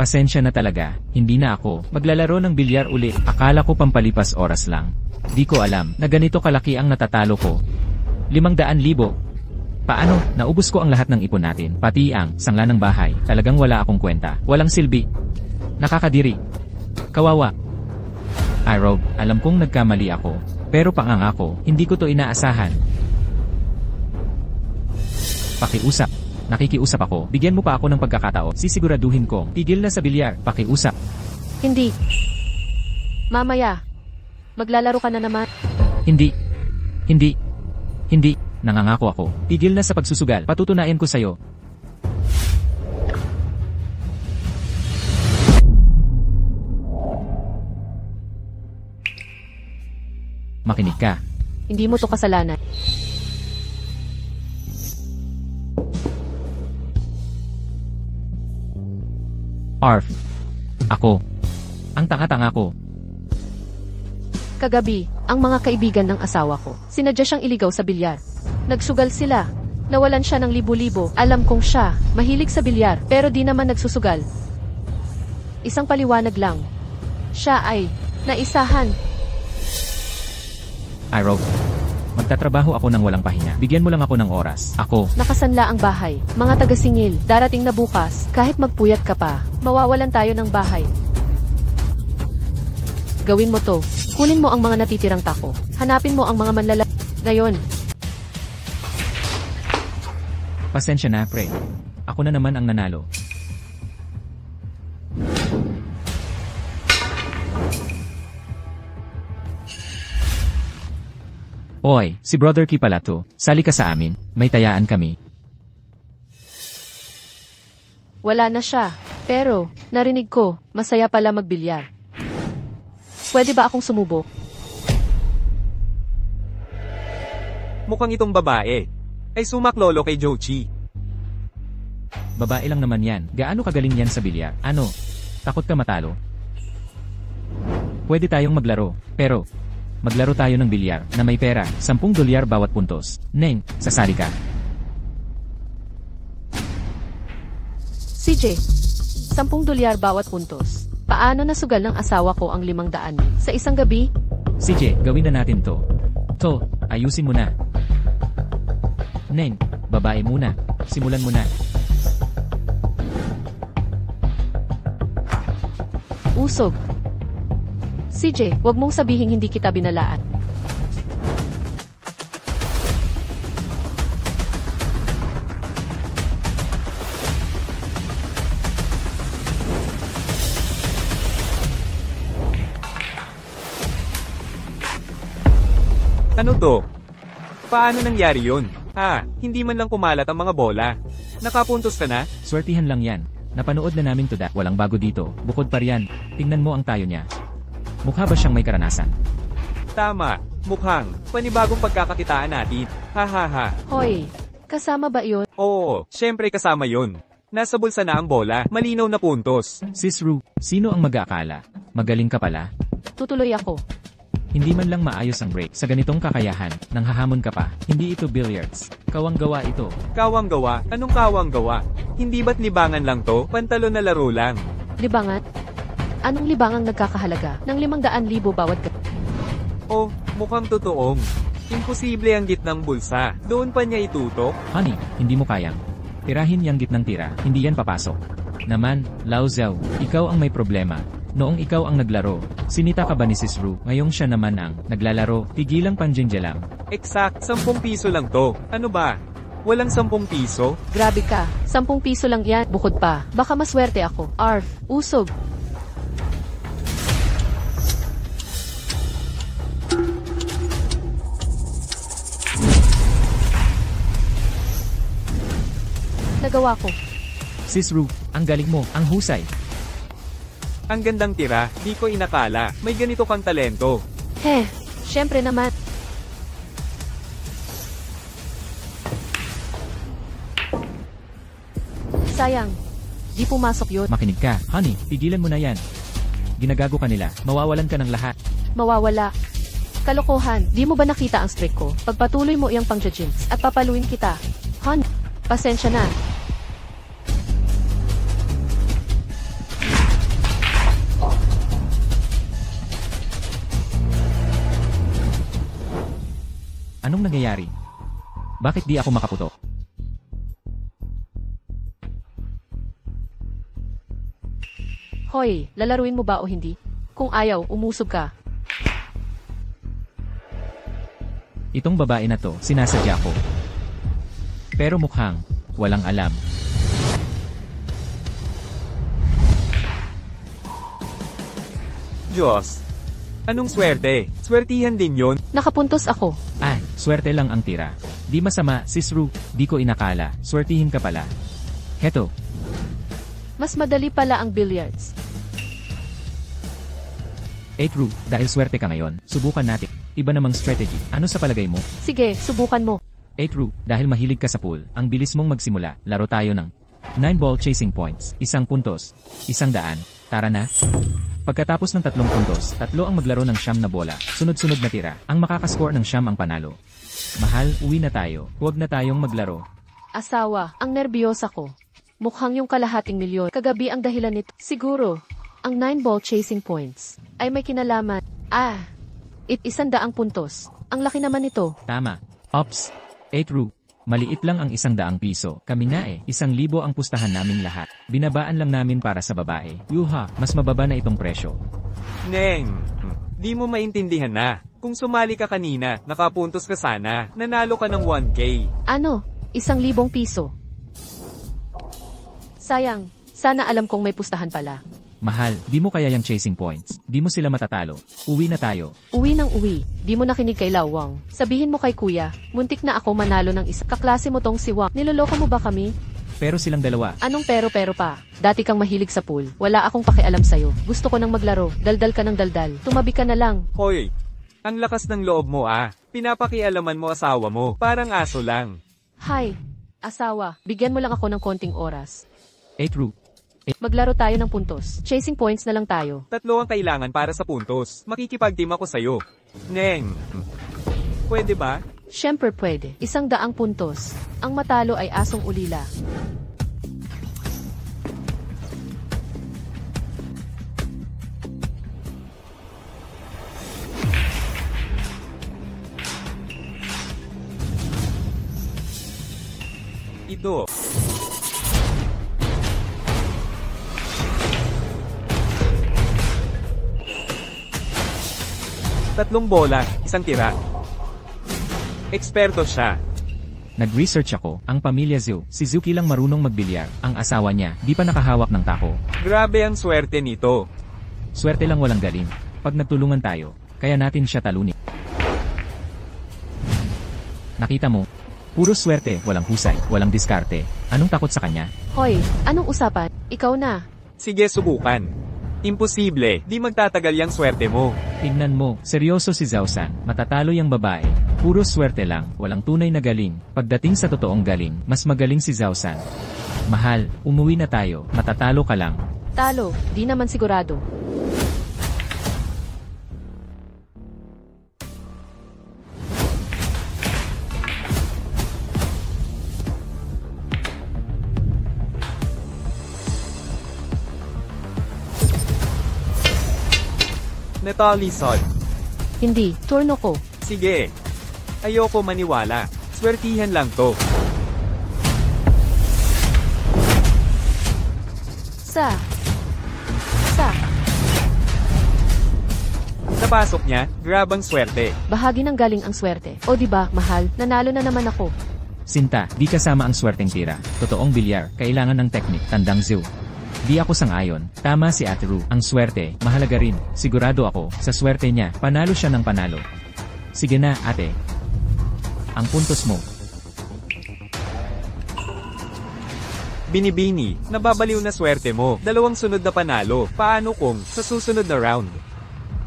Pasensya na talaga, hindi na ako maglalaro ng bilyar ulit. Akala ko pampalipas oras lang. Di ko alam na ganito kalaki ang natatalo ko. 500,000. Paano? Naubos ko ang lahat ng ipon natin, pati ang sangla ng bahay. Talagang wala akong kwenta. Walang silbi. Nakakadiri. Kawawa. Rob, alam kong nagkamali ako. Pero pangangako, hindi ko to inaasahan. Pakiusap. Nakikiusap ako. Bigyan mo pa ako ng pagkakataon. Sisiguraduhin kong tigil na sa bilyar. Pakiusap. Hindi. Mamaya. Maglalaro ka na naman. Hindi. Hindi. Hindi. Nangangako ako. Tigil na sa pagsusugal. Patutunayan ko sa'yo. Makinig ka. Hindi mo to kasalanan. Arf. Ako. Ang tanga-tanga ko. Kagabi, ang mga kaibigan ng asawa ko, sinadya siyang iligaw sa bilyar. Nagsugal sila. Nawalan siya ng libo-libo. Alam kong siya, mahilig sa bilyar, pero di naman nagsusugal. Isang paliwanag lang. Siya ay naisahan. Rob. Magtatrabaho ako ng walang pahinga. Bigyan mo lang ako ng oras. Ako. Nakasanla ang bahay. Mga taga-singil, darating na bukas, kahit magpuyat ka pa, mawawalan tayo ng bahay. Gawin mo to. Kunin mo ang mga natitirang tako. Hanapin mo ang mga manlala... Ngayon. Pasensya na, pre. Ako na naman ang nanalo. Oy, si Brother Key pala to. Sali ka sa amin. May tayaan kami. Wala na siya. Pero, narinig ko, masaya pala magbilyar. Pwede ba akong sumubok? Mukhang itong babae ay sumaklolo kay Jochi. Babae lang naman yan. Gaano kagaling yan sa bilyar? Ano? Takot ka matalo? Pwede tayong maglaro. Pero, maglaro tayo ng bilyar na may pera. 10 dolyar bawat puntos. Neng, sasali ka. CJ, 10 dolyar bawat puntos. Paano nasugal ng asawa ko ang 500 sa isang gabi? CJ, gawin na natin to. To, ayusin mo na. Neng, babae muna. Simulan mo na. Usog. CJ, wag mong sabihing hindi kita binalaan. Ano to? Paano nangyari yun? Hindi man lang kumalat ang mga bola. Nakapuntos ka na? Swertihan lang yan. Napanood na namin to da. Walang bago dito. Bukod pa riyan, tingnan mo ang tayo niya. Mukha ba siyang may karanasan? Tama, mukhang panibagong pagkakakitaan natin. Ha. Hoy, kasama ba iyon? Oo, syempre kasama yun. Nasa bulsa na ang bola, malinaw na puntos. Sis Ru, sino ang mag-aakala? Magaling ka pala. Tutuloy ako. Hindi man lang maayos ang break sa ganitong kakayahan, nang hahamon ka pa. Hindi ito billiards. Kawang gawa ito. Kawang gawa? Anong kawang gawa? Hindi ba't libangan lang to? Pantalon na laro lang. Libangan? Anong libangang nagkakahalaga ng 500,000 bawat Oh, mukhang totoong. Imposible ang gitnang bulsa. Doon pa niya itutok? Honey, hindi mo kayang. Tirahin yang gitnang tira, hindi yan papasok. Naman, Lao Zhao, ikaw ang may problema. Noong ikaw ang naglaro, sinita ka ba ni Sis Ru? Ngayong siya naman ang naglalaro, tigilang panjingjalam. Exact, 10 piso lang to. Ano ba? Walang 10 piso? Grabe ka. 10 piso lang yan. Bukod pa. Baka maswerte ako. Arf, usog. Nagawa ko. Sis Ru, ang galing mo, ang husay. Ang gandang tira, di ko inakala. May ganito kang talento. Syempre naman. Sayang. Di pumasok yun. Makinig ka, honey, tigilan mo na yan. Ginagago ka nila, mawawalan ka ng lahat. Mawawala. Kalokohan, di mo ba nakita ang streak ko? Pagpatuloy mo iyang pang-jinx at papaluin kita. Hon, pasensya na. Anong nangyayari? Bakit di ako makaputok? Hoy, lalaruin mo ba o hindi? Kung ayaw, umusog ka. Itong babae na to, sinasadya ko. Pero mukhang, walang alam. Diyos. Anong swerte? Swertihan din yon. Nakapuntos ako. Ah, swerte lang ang tira. Di masama, Sis Ru, di ko inakala. Swertihin ka pala. Heto, Mas madali pala ang billiards. 8 Ru, dahil swerte ka ngayon, subukan natin. Iba namang strategy. Ano sa palagay mo? Sige, subukan mo. 8 Ru, dahil mahilig ka sa pool, ang bilis mong magsimula, laro tayo ng 9 ball chasing points, 1 puntos, 100. Tara na. Pagkatapos ng 3 puntos, 3 ang maglaro ng 9 na bola, sunod-sunod na tira. Ang makakascore ng 9 ang panalo. Mahal, uwi na tayo. Huwag na tayong maglaro. Asawa, ang nerbiyosa ko. Mukhang yung kalahating milyon. Kagabi ang dahilan nito. Siguro, ang 9 ball chasing points ay may kinalaman. 100 puntos. Ang laki naman nito. Tama. Ops. 8 Ru. Maliit lang ang 100 piso. Kami na 1,000 ang pustahan naming lahat. Binabaan lang namin para sa babae. Yuha, mas mababa na itong presyo. Neng, di mo maintindihan na. Kung sumali ka kanina, nakapuntos ka sana. Nanalo ka ng 1K. Ano? 1,000 piso. Sayang. Sana alam kong may pustahan pala. Mahal, di mo kaya yung chasing points. Di mo sila matatalo. Uwi na tayo. Uwi ng uwi. Di mo nakinig kay Lawang. Sabihin mo kay kuya, muntik na ako manalo ng isa. Kaklase mo tong si Wang. Niloloko mo ba kami? Pero silang dalawa. Anong pero pa? Dati kang mahilig sa pool. Wala akong pakialam sa'yo. Gusto ko nang maglaro. Daldal ka ng daldal. Tumabi ka na lang. Hoy, ang lakas ng loob mo Pinapakialaman mo asawa mo. Parang aso lang. Hi, asawa. Bigyan mo lang ako ng konting oras. 8 Ru. Maglaro tayo ng puntos. Chasing points na lang tayo. 3 ang kailangan para sa puntos. Makikipag-team ako sa'yo. Neng, pwede ba? Siyempre pwede. 100 puntos. Ang matalo ay asong ulila. Ito. Tatlong bola, 1 tira. Eksperto siya. Nag-research ako, ang pamilya Zhu, si Zuki lang marunong magbilyar. Ang asawa niya, di pa nakahawak ng tako. Grabe ang swerte nito. Swerte lang walang galing. Pag nagtulungan tayo, kaya natin siya talunin. Nakita mo? Puro swerte, walang husay, walang diskarte. Anong takot sa kanya? Hoy, anong usapan? Ikaw na. Sige, subukan. Imposible, di magtatagal yung swerte mo. Tingnan mo, seryoso si Zhao-san, matatalo yung babae. Puro swerte lang, walang tunay na galing. Pagdating sa totoong galing, mas magaling si Zhao-san. Mahal, umuwi na tayo, matatalo ka lang. Talo, di naman sigurado. Natalisod. Hindi, turno ko. Sige. Ayoko maniwala. Swertihan lang to. Sa. Napasok niya, grabang swerte. Bahagi ng galing ang swerte. O di ba, mahal, nanalo na naman ako. Sinta, di kasama ang swerteng tira. Totoong bilyar, kailangan ng teknik, tandang Zhu. Di ako sang-ayon. Tama si Ate Ru. Ang swerte, mahalaga rin. Sigurado ako, sa swerte niya, panalo siya ng panalo. Sige na, ate. Ang puntos mo. Binibini, nababaliw na swerte mo. 2 sunod na panalo. Paano kung sa susunod na round?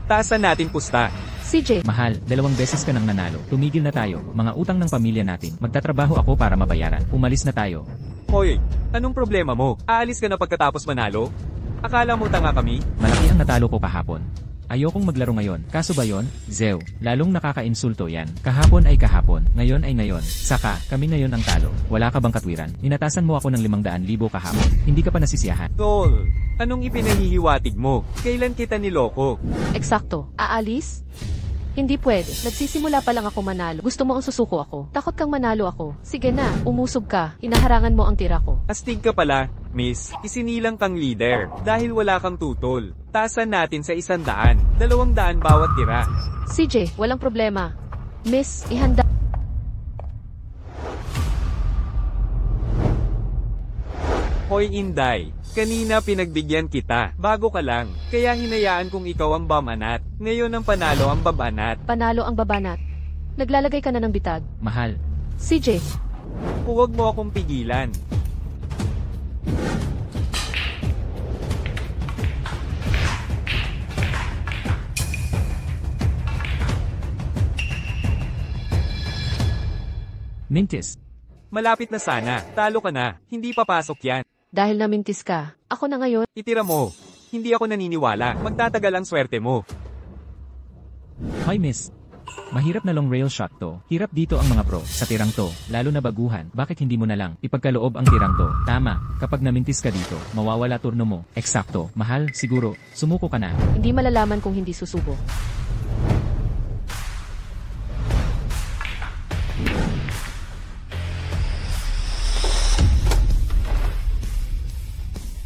Taasan natin pusta. CJ, Mahal, 2 beses ka nang nanalo. Tumigil na tayo. Mga utang ng pamilya natin. Magtatrabaho ako para mabayaran. Umalis na tayo. Hoy, anong problema mo? Aalis ka na pagkatapos manalo? Akala mo tanga kami? Malaki ang natalo ko kahapon. Ayokong maglaro ngayon. Kaso ba yon? Zeo, lalong nakaka-insulto yan. Kahapon ay kahapon, ngayon ay ngayon. Saka, kami ngayon ang talo. Wala ka bang katwiran? Inatasan mo ako ng 500,000 kahapon. Hindi ka pa nasisiyahan. Tol, anong ipinahihiwatig mo? Kailan kita niloko? eksakto. Aalis? Hindi pwede. Nagsisimula pa lang ako manalo. Gusto mo ang susuko ako? Takot kang manalo ako. Sige na, umusog ka. Hinaharangan mo ang tira ko. Astig ka pala, miss. Isinilang kang leader. Dahil wala kang tutol. Tasan natin sa 100. 200 bawat tira. CJ, walang problema. Miss, ihanda. Hoy Inday, kanina pinagbigyan kita. Bago ka lang. Kaya hinayaan kong ikaw ang bamanat. Ngayon ang panalo ang babanat. Panalo ang babanat. Naglalagay ka na ng bitag. Mahal, CJ, Huwag mo akong pigilan. Mintis. Malapit na sana. Talo ka na. Hindi papasok yan. dahil namintis ka, ako na ngayon. Itira mo. Hindi ako naniniwala. Magtatagal ang swerte mo. Hoy miss. Mahirap na long rail shot to. Hirap dito ang mga pro sa tirang to, lalo na baguhan. Bakit hindi mo na lang ipagkaloob ang tirang to? Tama, kapag namintis ka dito, mawawala turno mo. Eksakto, mahal, siguro, sumuko ka na. Hindi malalaman kung hindi susubo.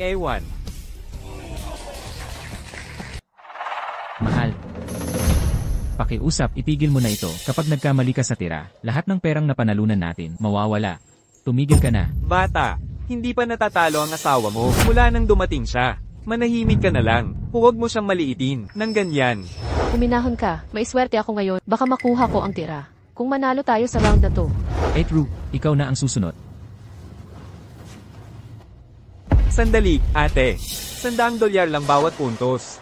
Ewan. Mahal. Pakiusap, itigil mo na ito. Kapag nagkamali ka sa tira, lahat ng perang napanalunan natin, mawawala. Tumigil ka na. Bata, hindi pa natatalo ang asawa mo. Mula nang dumating siya. Manahimik ka na lang. Huwag mo siyang maliitin. Nang ganyan. Uminahon ka, may swerte ako ngayon, baka makuha ko ang tira. Kung manalo tayo sa round na to. True, ikaw na ang susunod. Sandali, ate. $100 lang bawat puntos.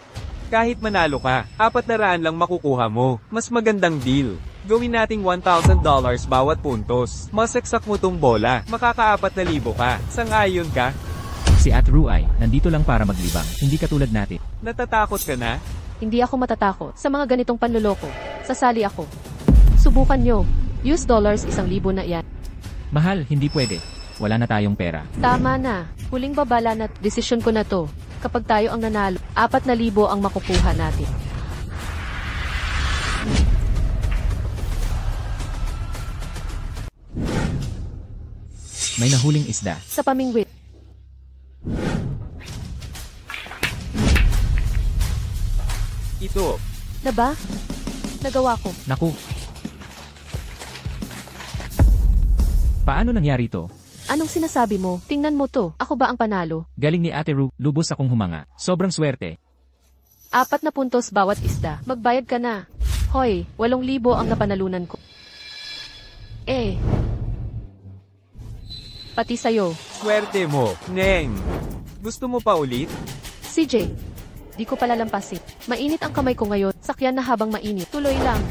Kahit manalo ka, 400 lang makukuha mo. Mas magandang deal. Gawin nating $1,000 bawat puntos. Masaksak mo tong bola, makaka-4,000 ka. Sang-ayon ka? Si Ru ay, nandito lang para maglibang, hindi katulad natin. Natatakot ka na? Hindi ako matatakot sa mga ganitong panloloko. Sasali ako. Subukan nyo. Use dollars 1,000 na yan. Mahal, hindi pwede. Wala na tayong pera. Tama na. Huling babala na. Desisyon ko na to. Kapag tayo ang nanalo, 4,000 ang makukuha natin. May nahuling isda. Sa pamingwit. Ito. Na ba? Nagawa ko. Naku. Paano nangyari to? Anong sinasabi mo? Tingnan mo to. Ako ba ang panalo? Galing ni Ate Ru, lubos akong humanga. Sobrang swerte. 4 na puntos bawat isda. Magbayad ka na. Hoy, 8,000 ang napanalunan ko. Pati sa'yo. Swerte mo, Neng. Gusto mo pa ulit? CJ, di ko palalampasin. Mainit ang kamay ko ngayon. Sakyan na habang mainit. Tuloy lang.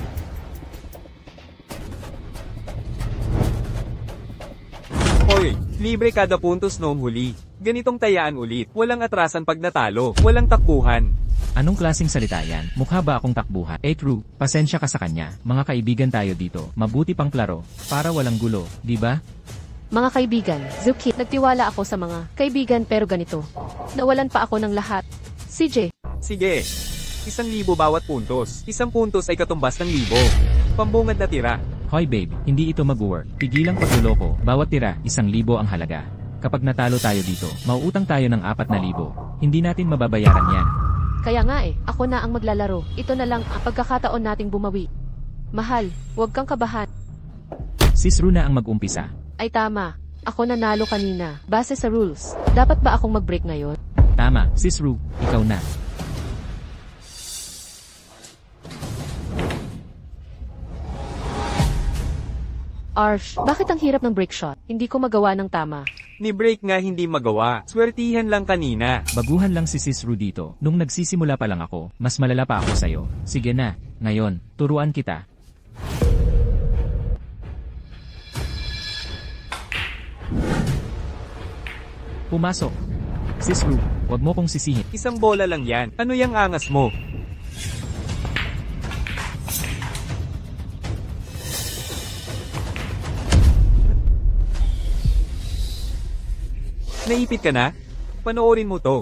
Hoy, libre kada puntos noong huli. Ganitong tayaan ulit. Walang atrasan pag natalo. Walang takbuhan. Anong klaseng salita yan? Mukha ba akong takbuhan? True, pasensya ka sa kanya. Mga kaibigan tayo dito. Mabuti pang klaro. Para walang gulo, di ba? Mga kaibigan, Zuki, nagtiwala ako sa mga kaibigan pero ganito. Nawalan pa ako ng lahat. CJ, Sige. 1,000 bawat puntos. 1 puntos ay katumbas ng 1,000. Pambungad na tira. Hoy babe, hindi ito mag-work. Tigilang pagluloko. Bawat tira, 1,000 ang halaga. Kapag natalo tayo dito, mauutang tayo ng 4,000. Hindi natin mababayaran yan. kaya nga ako na ang maglalaro. Ito na lang ang pagkakataon nating bumawi. Mahal, huwag kang kabahan. Sis Ru na ang mag-umpisa. Ay tama, ako nanalo kanina. Base sa rules, dapat ba akong mag-break ngayon? Tama, Sis Ru, ikaw na. Arsh, bakit ang hirap ng break shot? Hindi ko magawa ng tama. Ni break nga hindi magawa. Swertihan lang kanina. Baguhan lang si Sis Ru dito. Nung nagsisimula pa lang ako, mas malala pa ako sa'yo. Sige na, ngayon, turuan kita. Pumasok. Sis Ru, wag mo kong sisihin. 1 bola lang yan. Ano yang angas mo? Naipit ka na? Panoorin mo to.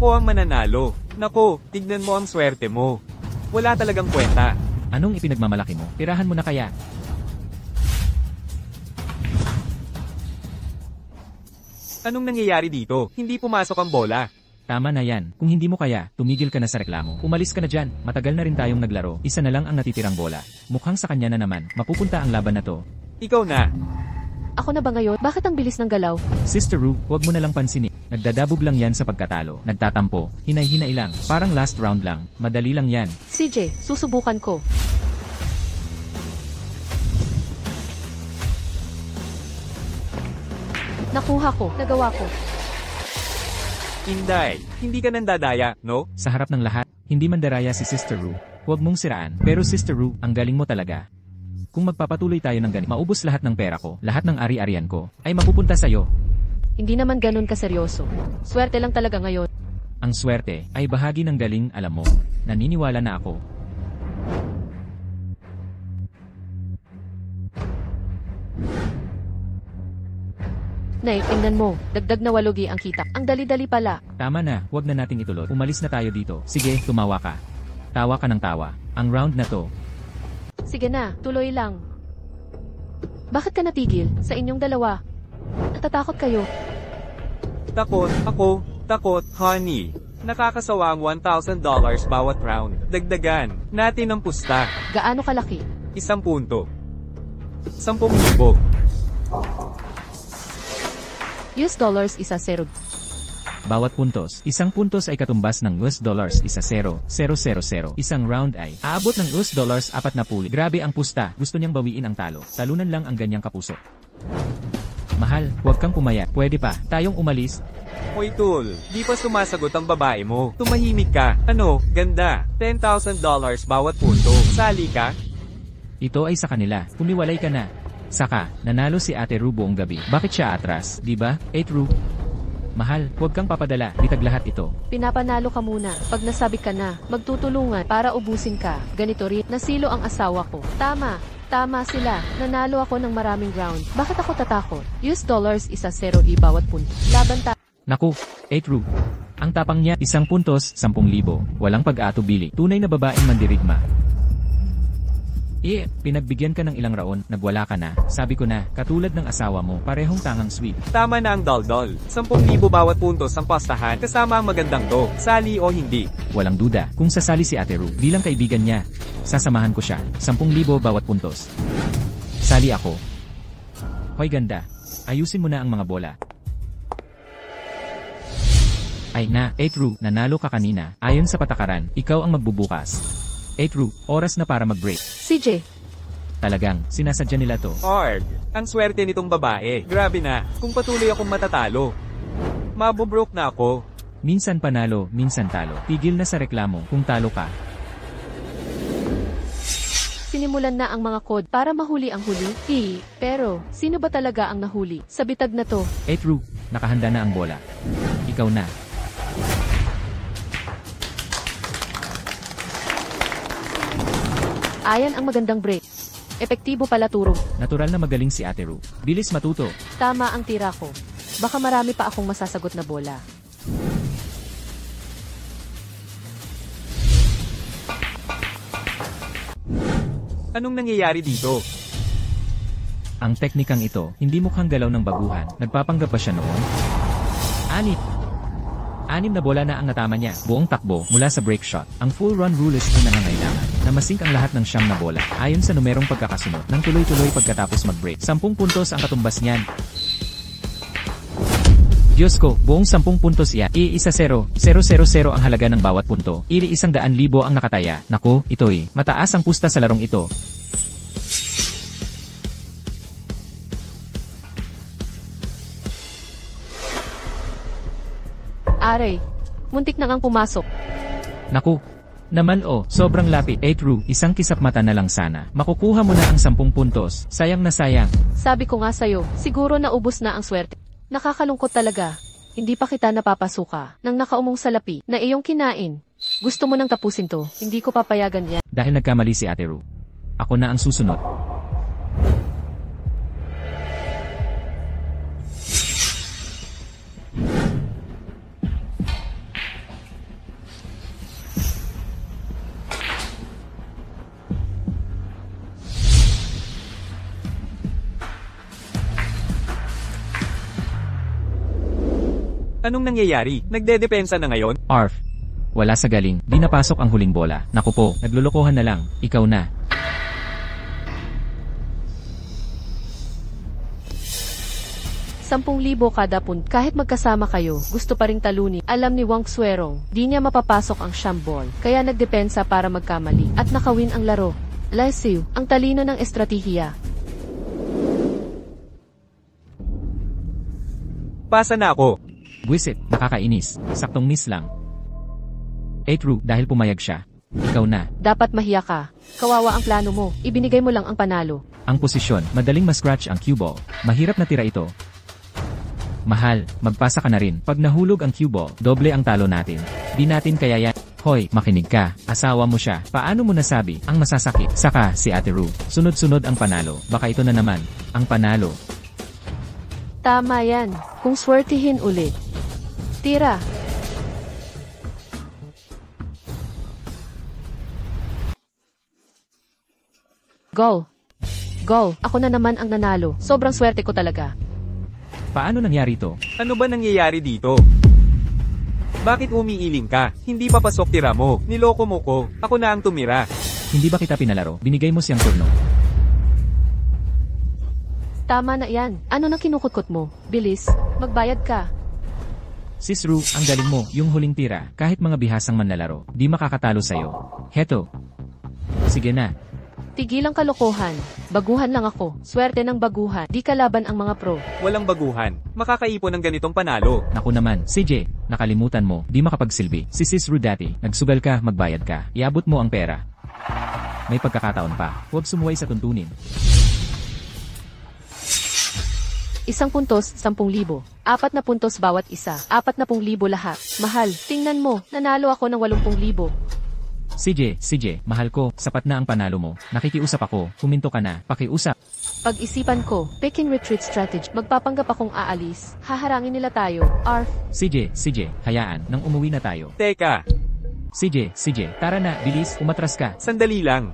Ako ang mananalo. Nako, tignan mo ang swerte mo. Wala talagang kwenta. Anong ipinagmamalaki mo? Tirahan mo na kaya? Anong nangyayari dito? Hindi pumasok ang bola. Tama na yan. Kung hindi mo kaya, tumigil ka na sa reklamo. Umalis ka na dyan. Matagal na rin tayong naglaro. Isa na lang ang natitirang bola. Mukhang sa kanya na naman. Mapupunta ang laban na to. Ikaw na. Ako na ba ngayon? Bakit ang bilis ng galaw? Sister Ru, huwag mo na lang pansinin. Nagdadabog lang yan sa pagkatalo. Nagtatampo. Hinay-hinay lang. Parang last round lang. Madali lang yan. CJ, susubukan ko. Nakuha ko. Nagawa ko. Inday, hindi ka nandadaya, no? Sa harap ng lahat, hindi mandaraya si Sister Ru. Huwag mong siraan. Pero Sister Ru, ang galing mo talaga. Kung magpapatuloy tayo ng ganito, maubos lahat ng pera ko, lahat ng ari-arian ko, ay mapupunta sa'yo. Hindi naman ganun kaseryoso. Swerte lang talaga ngayon. Ang swerte ay bahagi ng galing, alam mo. Naniniwala na ako. Nay, tingnan mo. Dagdag na walugi ang kita. Ang dali-dali pala. Tama na, huwag na nating ituloy. Umalis na tayo dito. Sige, tumawa ka. Tawa ka ng tawa. Ang round na to, Sige na, tuloy lang. Bakit ka natigil? Sa inyong dalawa. Natatakot kayo. Takot, honey. Nakakasawa ang $1,000 bawat round. Dagdagan natin ang pusta. Gaano kalaki? 1 punto. 10,000. US dollars isa zero. bawat puntos. Isang puntos ay katumbas ng US dollars 1-0, 0-0-0. Isang round ay aabot ng US dollars 40. Grabe ang pusta. Gusto niyang bawiin ang talo. Talunan lang ang ganyang kapuso. Mahal, huwag kang pumaya. Pwede pa. Tayong umalis. Hoy tol, di pa sumasagot ang babae mo. Tumahimik ka. Ano, ganda. $10,000 bawat punto. Sali ka? Ito ay sa kanila. Kumiwalay ka na. Saka, nanalo si Ate Ru buong gabi. Bakit siya atras? Di ba? 8 Ru. Mahal, huwag kang papadala. Bitag lahat ito. Pinapanalo ka muna. Pag nasabi ka na, magtutulungan para ubusin ka. Ganito rin, nasilo ang asawa ko. Tama sila. Nanalo ako ng maraming round. Bakit ako tatakot? US dollars 1-0 bawat punto. Laban ta. Naku, 8 Ru. Ang tapang niya, 1 puntos, 10,000. Walang pag-aatubili. Tunay na babaeng mandirigma. Pinagbigyan ka ng ilang raon, nagwala ka na. Sabi ko na, katulad ng asawa mo, parehong tangang sweet. Tama na ang daldal. 10,000 bawat puntos ang pastahan kasama ang magandang to. Sali o hindi. Walang duda, kung sasali si Ate Ru, bilang kaibigan niya, sasamahan ko siya. 10,000 bawat puntos. Sali ako. Hoy ganda, ayusin mo na ang mga bola. Ay na, 8 Ru, nanalo ka kanina. Ayon sa patakaran, ikaw ang magbubukas. 8 Ru, oras na para mag-break. CJ, Talagang, sinasadya nila to. Arg, ang swerte nitong babae. Grabe na, kung patuloy akong matatalo. Mabobroke na ako. Minsan panalo, minsan talo. Tigil na sa reklamo kung talo ka. sinimulan na ang mga code para mahuli ang huli. Pero, sino ba talaga ang nahuli? Sa bitag na to, 8 Ru, nakahanda na ang bola. Ikaw na. ayan ang magandang break. Epektibo pala turo. Natural na magaling si Ate Ru. Bilis matuto. Tama ang tira ko. Baka marami pa akong masasagot na bola. Anong nangyayari dito? Ang teknikang ito, hindi mukhang galaw ng baguhan. Nagpapanggap pa siya noon. 6 na bola na ang natama niya, buong takbo, mula sa break shot. Ang full run rulist ay nangangailangan na masink ang lahat ng 9 na bola, ayon sa numerong pagkakasunod, ng tuloy-tuloy pagkatapos mag-break. 10 puntos ang katumbas niyan. Diyos ko, buong 10 puntos iyan. 1-0, 0-0-0 ang halaga ng bawat punto. 100,000 ang nakataya. Naku, ito'y mataas ang pusta sa larong ito. Aray, muntik na ngang pumasok. Naku, naman sobrang lapit. 8 Ru, isang kisap mata na lang sana. Makukuha mo na ang 10 puntos. Sayang na sayang. Sabi ko nga sa'yo, siguro naubos na ang swerte. Nakakalungkot talaga. Hindi pa kita napapasuka nang nakaumong salapi na iyong kinain. Gusto mo nang tapusin to, hindi ko papayagan yan. Dahil nagkamali si Ate Ru. Ako na ang susunod. Anong nangyayari? Nagdedepensa na ngayon? Arf. Wala sa galing, di napasok ang huling bola. Naku po, naglulukohan na lang, ikaw na. ₱10,000 kada punt. Kahit magkasama kayo, gusto pa ring talunin. Alam ni Wang Xuerong, di niya mapapasok ang Shambol. Kaya nagdepensa para magkamali at nakawin ang laro. Lesiu, ang talino ng estratehiya. Pasa na ako. Buwisit, nakakainis. Saktong miss lang. True, dahil pumayag siya. Ikaw na. Dapat mahiya ka. Kawawa ang plano mo. Ibinigay mo lang ang panalo. Ang posisyon, madaling ma-scratch ang cue ball. Mahirap na tira ito. Mahal, magpasa ka na rin. Pag nahulog ang cue ball, doble ang talo natin. Di natin kaya yan. Hoy, makinig ka. Asawa mo siya. Paano mo nasabi ang masasakit? Saka si Ate Ru. Sunod-sunod ang panalo. Baka ito na naman ang panalo. Tama yan. Kung swertihin ulit. Tira. Goal. Goal. Ako na naman ang nanalo. Sobrang swerte ko talaga. Paano nangyari ito? Ano ba nangyayari dito? Bakit umiiling ka? Hindi papasok tira mo. Niloko mo ko. Ako na ang tumira. Hindi ba kita pinalaro? Binigay mo siyang turno. Tama na yan. Ano nang kinukutkot mo? Bilis. Magbayad ka. Sis Ru, ang galing mo. Yung huling tira, kahit mga bihasang manlalaro, di makakatalo sa'yo. Heto. Sige na. Tigilang kalokohan. Baguhan lang ako. Swerte ng baguhan. Di kalaban ang mga pro. Walang baguhan. Makakaipon ng ganitong panalo. Naku naman, CJ, nakalimutan mo, di makapagsilbi. Si Sis Ru dati, nagsugal ka, magbayad ka. Iabot mo ang pera. May pagkakataon pa. Huwag sumuway sa tuntunin. 1 puntos, 10,000. 4 na puntos bawat isa. 40,000 lahat. Mahal, tingnan mo, nanalo ako ng 80,000. CJ, mahal ko, sapat na ang panalo mo. Nakikiusap ako, huminto ka na, pakiusap. Pag-isipan ko, Peking retreat strategy. Magpapanggap akong aalis. Haharangin nila tayo. Arf. CJ, hayaan, nang umuwi na tayo. Teka, CJ, tara na, bilis, umatras ka. sandali lang.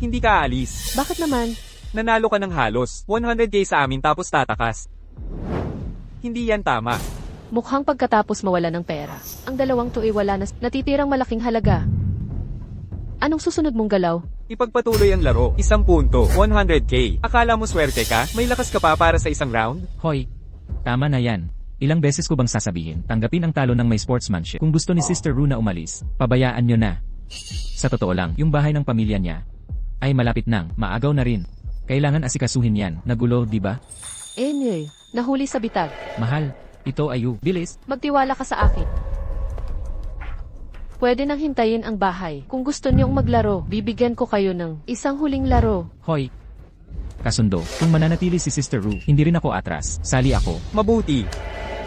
Hindi ka aalis. Bakit naman? Nanalo ka ng halos 100k sa amin tapos tatakas. Hindi yan tama. Mukhang pagkatapos mawala ng pera. Ang dalawang to ay wala na natitirang malaking halaga. Anong susunod mong galaw? Ipagpatuloy ang laro. 1 punto, 100k. Akala mo swerte ka? May lakas ka pa para sa isang round? Hoy, tama na yan. Ilang beses ko bang sasabihin, tanggapin ang talo ng may sportsmanship. Kung gusto ni Sister Ru na umalis, pabayaan nyo na. Sa totoo lang, yung bahay ng pamilya niya ay malapit nang, maagaw na rin. Kailangan asikasuhin yan. Nagulo, di ba? Nahuli sa bitag. Mahal, ito ayu. Bilis. Magtiwala ka sa akin. Pwede nang hintayin ang bahay. Kung gusto niyong maglaro, bibigyan ko kayo ng isang huling laro. Hoy. Kasundo, kung mananatili si Sister Ru, hindi rin ako atras. Sali ako. Mabuti.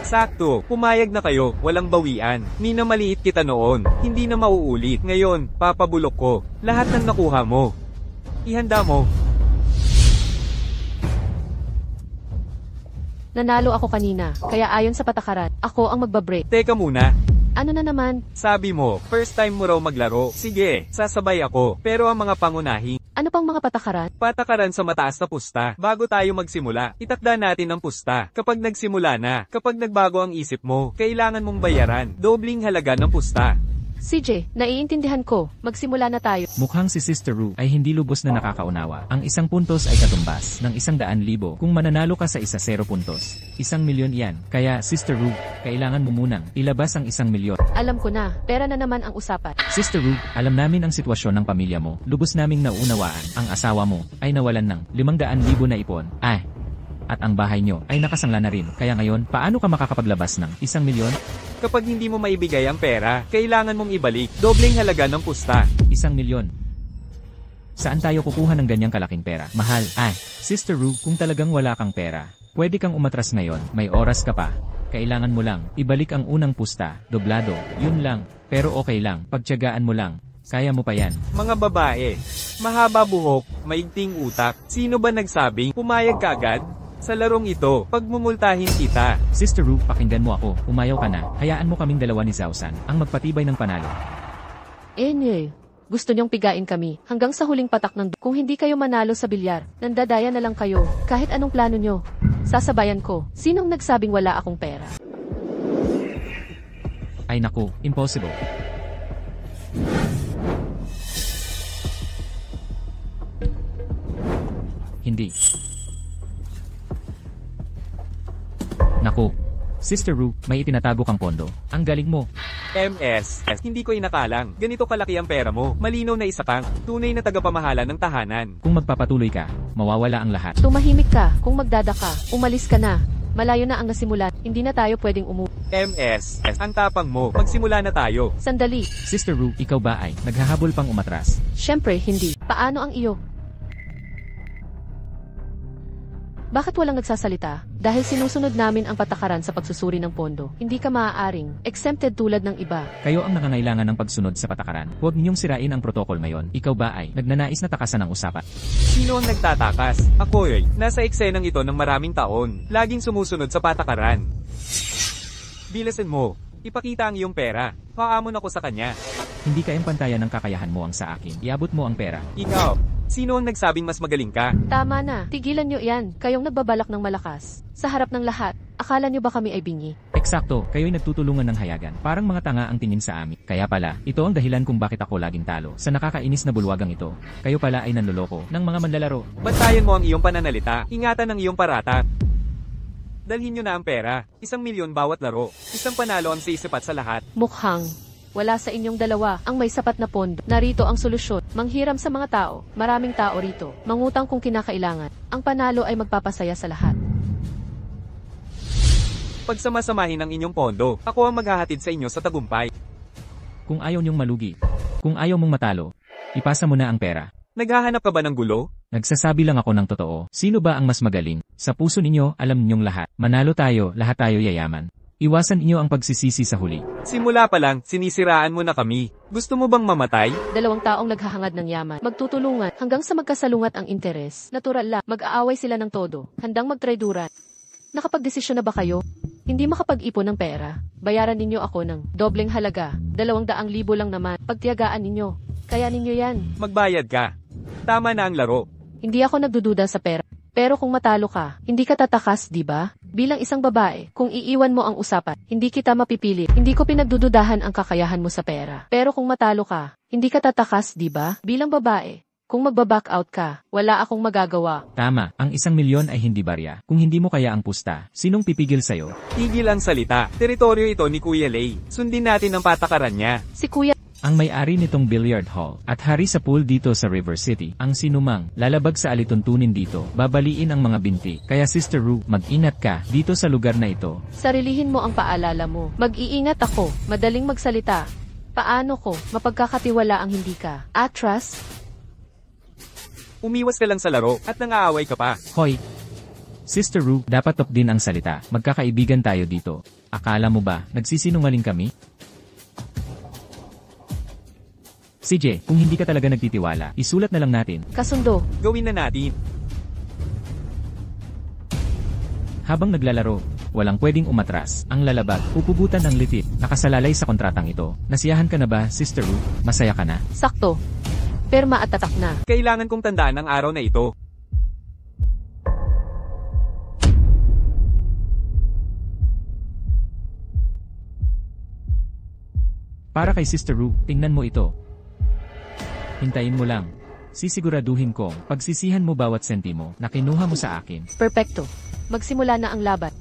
Sakto, pumayag na kayo, walang bawian. Minamaliit kita noon, hindi na mauulit. Ngayon, papabulok ko. Lahat ng nakuha mo. Ihanda mo. Nanalo ako kanina, kaya ayon sa patakaran, ako ang magbabreak. Teka muna. Ano na naman? Sabi mo, first time mo raw maglaro. Sige, sasabay ako. Pero ang mga pangunahin, Ano pang mga patakaran? patakaran sa mataas na pusta. Bago tayo magsimula, itakda natin ang pusta. Kapag nagsimula na, kapag nagbago ang isip mo, kailangan mong bayaran. Dobling halaga ng pusta. CJ, naiintindihan ko. Magsimula na tayo. Mukhang si Sister Ru ay hindi lubos na nakakaunawa. Ang 1 puntos ay katumbas ng 100,000 kung mananalo ka sa 0 puntos. 1,000,000 yan. Kaya Sister Ru, kailangan mo munang ilabas ang 1,000,000. Alam ko na, pera na naman ang usapan. Sister Ru, alam namin ang sitwasyon ng pamilya mo. Lubos naming nauunawaan. Ang asawa mo ay nawalan ng 500,000 na ipon. At ang bahay nyo ay nakasangla na rin. Kaya ngayon, paano ka makakapaglabas ng 1,000,000? Kapag hindi mo maibigay ang pera, kailangan mong ibalik. Dobling halaga ng pusta. 1,000,000. Saan tayo kukuha ng ganyang kalaking pera? Mahal. Sister Ru, kung talagang wala kang pera, pwede kang umatras ngayon. May oras ka pa. Kailangan mo lang ibalik ang unang pusta, doblado. Yun lang. Pero okay lang. Pagtiyagaan mo lang. Kaya mo pa yan. Mga babae, mahaba buhok, maigting utak. Sino ba nagsabing pumayag ka agad? Sa larong ito, pagmumultahin kita. Sister Ru, pakinggan mo ako. Umayaw ka na. Hayaan mo kaming dalawa ni Zhaosan ang magpatibay ng panalo. Gusto niyong pigain kami hanggang sa huling patak ng kung hindi kayo manalo sa bilyar, nandadaya na lang kayo. Kahit anong plano niyo, sasabayan ko. Sinong nagsabing wala akong pera? Ay naku, impossible. Hindi. Naku. Sister Ru, may itinatago kang pondo. Ang galing mo. Hindi ko inakalang. Ganito kalaki ang pera mo. Malinaw na isa kang tunay na tagapamahala ng tahanan. Kung magpapatuloy ka, mawawala ang lahat. Tumahimik ka, kung magdadaka, umalis ka na. Malayo na ang nasimulan, hindi na tayo pwedeng Ang tapang mo. Magsimula na tayo. Sandali, Sister Ru, ikaw ba ay naghahabol pang umatras? syempre hindi. Paano ang iyo? Bakit walang nagsasalita? Dahil sinusunod namin ang patakaran sa pagsusuri ng pondo. Hindi ka maaaring exempted tulad ng iba. Kayo ang nangangailangan ng pagsunod sa patakaran. Huwag ninyong sirain ang protocol mayon. Ikaw ba ay nagnanais na takasan ang usapan? Sino ang nagtatakas? Ako nasa eksenang ito ng maraming taon. Laging sumusunod sa patakaran. Bilasan mo. Ipakita ang iyong pera. Paamon ako sa kanya. Hindi ka empantayan ng kakayahan mo ang sa akin. Iabot mo ang pera. Ikaw. Sino ang nagsabing mas magaling ka? Tama na, tigilan nyo yan. Kayong nagbabalak ng malakas. Sa harap ng lahat, akala nyo ba kami ay bingi? Eksakto, kayo'y nagtutulungan ng hayagan. Parang mga tanga ang tingin sa amin. Kaya pala, ito ang dahilan kung bakit ako laging talo. Sa nakakainis na bulwagang ito, kayo pala ay nanloloko ng mga manlalaro. Bantayan mo ang iyong pananalita. Ingatan ang iyong parata. Dalhin nyo na ang pera. 1,000,000 bawat laro. Isang panalo ang sisipat sa lahat. Mukhang wala sa inyong dalawa ang may sapat na pondo. Narito ang solusyon. Manghiram sa mga tao. Maraming tao rito. Mangutang kung kinakailangan. Ang panalo ay magpapasaya sa lahat. Pagsamasamahin ang inyong pondo, ako ang maghahatid sa inyo sa tagumpay. Kung ayaw niyong malugi, kung ayaw mong matalo, ipasa mo na ang pera. Naghahanap ka ba ng gulo? Nagsasabi lang ako ng totoo. Sino ba ang mas magaling? Sa puso ninyo, alam ninyong lahat. Manalo tayo, lahat tayo yayaman. Iwasan inyo ang pagsisisi sa huli. Simula pa lang, sinisiraan mo na kami. Gusto mo bang mamatay? Dalawang taong naghahangad ng yaman. Magtutulungan hanggang sa magkasalungat ang interes. Natural lang, mag-aaway sila ng todo. Handang magtrayduran. Nakapagdesisyon na ba kayo? Hindi makapag-ipon ng pera. Bayaran ninyo ako ng dobleng halaga. 200,000 lang naman. Pagtiyagaan ninyo. Kaya ninyo yan. Magbayad ka. Tama na ang laro. Hindi ako nagdududa sa pera. Pero kung matalo ka, hindi ka tatakas, di ba? Bilang isang babae, kung iiwan mo ang usapan, hindi kita mapipilit. Hindi ko pinagdududahan ang kakayahan mo sa pera. Pero kung matalo ka, hindi ka tatakas, di ba? Bilang babae, kung magbaback out ka, wala akong magagawa. Tama, ang 1,000,000 ay hindi barya. Kung hindi mo kaya ang pusta, sinong pipigil sa'yo? Tigil ang salita. Teritoryo ito ni Kuya Lay. Sundin natin ang patakaran niya. Si Kuya, Ang may-ari nitong billiard hall at hari sa pool dito sa River City, ang sinumang lalabag sa alituntunin dito, babaliin ang mga binti. Kaya Sister Ru, mag-ingat ka dito sa lugar na ito. sarilihin mo ang paalala mo. Mag-iingat ako, madaling magsalita. Paano ko mapagkakatiwala ang hindi ka? Atras? Umiwas ka lang sa laro at nangaaway ka pa. Hoy! Sister Ru, dapat top din ang salita. Magkakaibigan tayo dito. Akala mo ba, nagsisinungaling kami? CJ, kung hindi ka talaga nagtitiwala, isulat na lang natin. Kasundo. Gawin na natin. Habang naglalaro, walang pwedeng umatras. Ang lalabag, pupugutan ng litit, nakasalalay sa kontratang ito. Nasiyahan ka na ba, Sister Ru? Masaya ka na? Sakto. Perma at tatak na. Kailangan kong tandaan ang araw na ito. Para kay Sister Ru, tingnan mo ito. Hintayin mo lang. Sisiguraduhin kong pagsisihan mo bawat sentimo na kinuha mo sa akin. Perpekto. Magsimula na ang laban.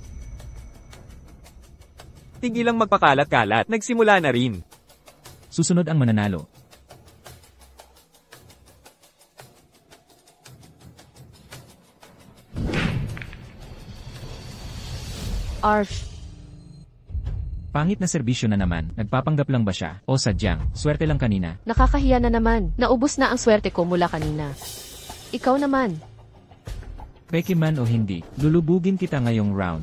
Tigilang magpakalat-kalat. Nagsimula na rin. Susunod ang mananalo. Arf. Pangit na serbisyo na naman, nagpapanggap lang ba siya? O sadyang, swerte lang kanina? Nakakahiya na naman. Naubos na ang swerte ko mula kanina. Ikaw naman. Peke man o hindi, lulubugin kita ngayong round.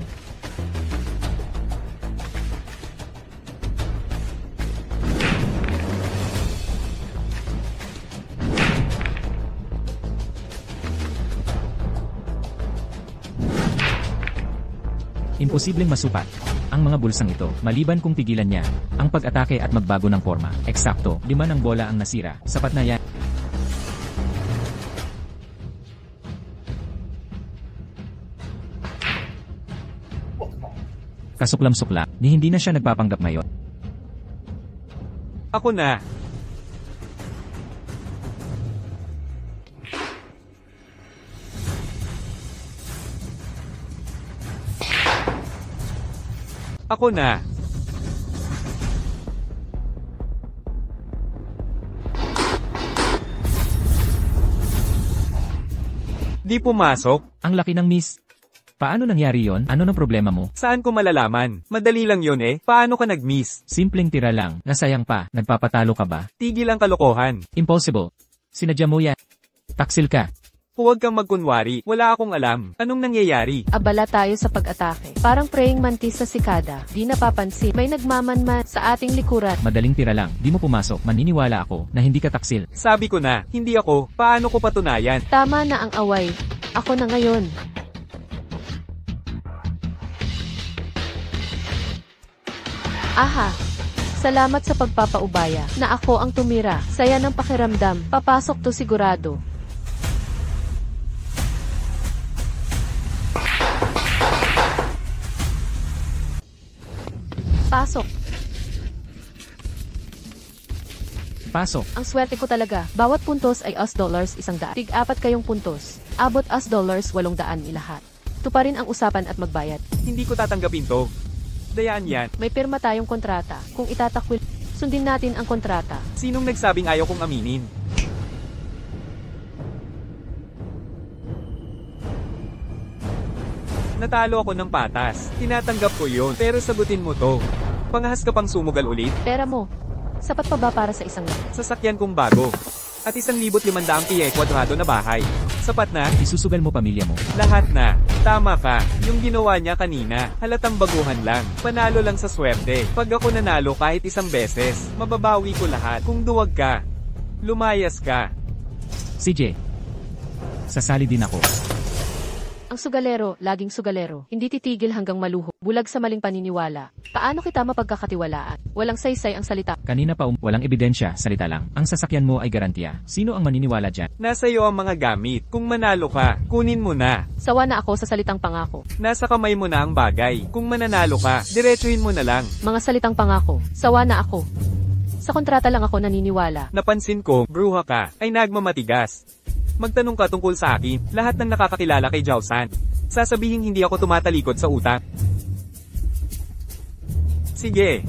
Imposibleng masupat ang mga bulsang ito, maliban kung pigilan niya ang pag-atake at magbago ng forma. Eksakto, 5 ng bola ang nasira. Sapat na yan. Kasuklam-sukla, ni hindi na siya nagpapanggap ngayon. Ako na. Ako na. Di pumasok? Ang laki ng miss. Paano nangyari yon? Ano ng problema mo? Saan ko malalaman? Madali lang yun eh. Paano ka nag-miss? Simpleng tira lang. Nasayang pa. Nagpapatalo ka ba? Tigil ang kalokohan. Impossible. Sinadya mo yan. Taksil ka. Huwag kang magkunwari. Wala akong alam. Anong nangyayari? Abala tayo sa pag-atake. Parang praying mantis sa sikada. Di napapansin. May nagmamanman sa ating likuran. Madaling tira lang. Di mo pumasok. Maniniwala ako na hindi ka taksil. Sabi ko na, hindi ako. Paano ko patunayan? Tama na ang away. Ako na ngayon. Aha! Salamat sa pagpapaubaya na ako ang tumira. Saya ng pakiramdam. Papasok to sigurado. Pasok. Pasok. Ang swerte ko talaga. Bawat puntos ay $100 100. Tig-apat kayong puntos. Abot $800 800 ilahat. Ito pa rin ang usapan at magbayad. Hindi ko tatanggapin to. Dayaan yan. May pirma tayong kontrata. Kung itatakwil, sundin natin ang kontrata. Sinong nagsabing ayaw kong aminin? Natalo ako ng patas. Tinatanggap ko yun. Pero sagutin mo to. Pangahas ka pang sumugal ulit? Pera mo. Sapat pa ba para sa isang lang? Sasakyan kong bago. At 1,500 piye kwadrado na bahay. Sapat na? Isusugal mo pamilya mo. Lahat na. Tama ka. Yung ginawa niya kanina, halatang baguhan lang. Panalo lang sa swerte. Pag ako nanalo kahit isang beses, mababawi ko lahat. Kung duwag ka, lumayas ka. CJ. Sasali din ako. Ang sugalero, laging sugalero. Hindi titigil hanggang maluho. Bulag sa maling paniniwala. Paano kita mapagkakatiwalaan? Walang saysay ang salita. Kanina pa walang ebidensya, salita lang. Ang sasakyan mo ay garantiya. Sino ang maniniwala dyan? Nasa iyo ang mga gamit. Kung manalo ka, kunin mo na. Sawa na ako sa salitang pangako. Nasa kamay mo na ang bagay. Kung mananalo ka, diretsuhin mo na lang. Mga salitang pangako. Sawa na ako. Sa kontrata lang ako naniniwala. Napansin ko, bruha ka, ay nagmamatigas. Magtanong ka tungkol sa akin, lahat ng nakakakilala kay Zhao San. Sasabihin hindi ako tumatalikod sa utak. Sige.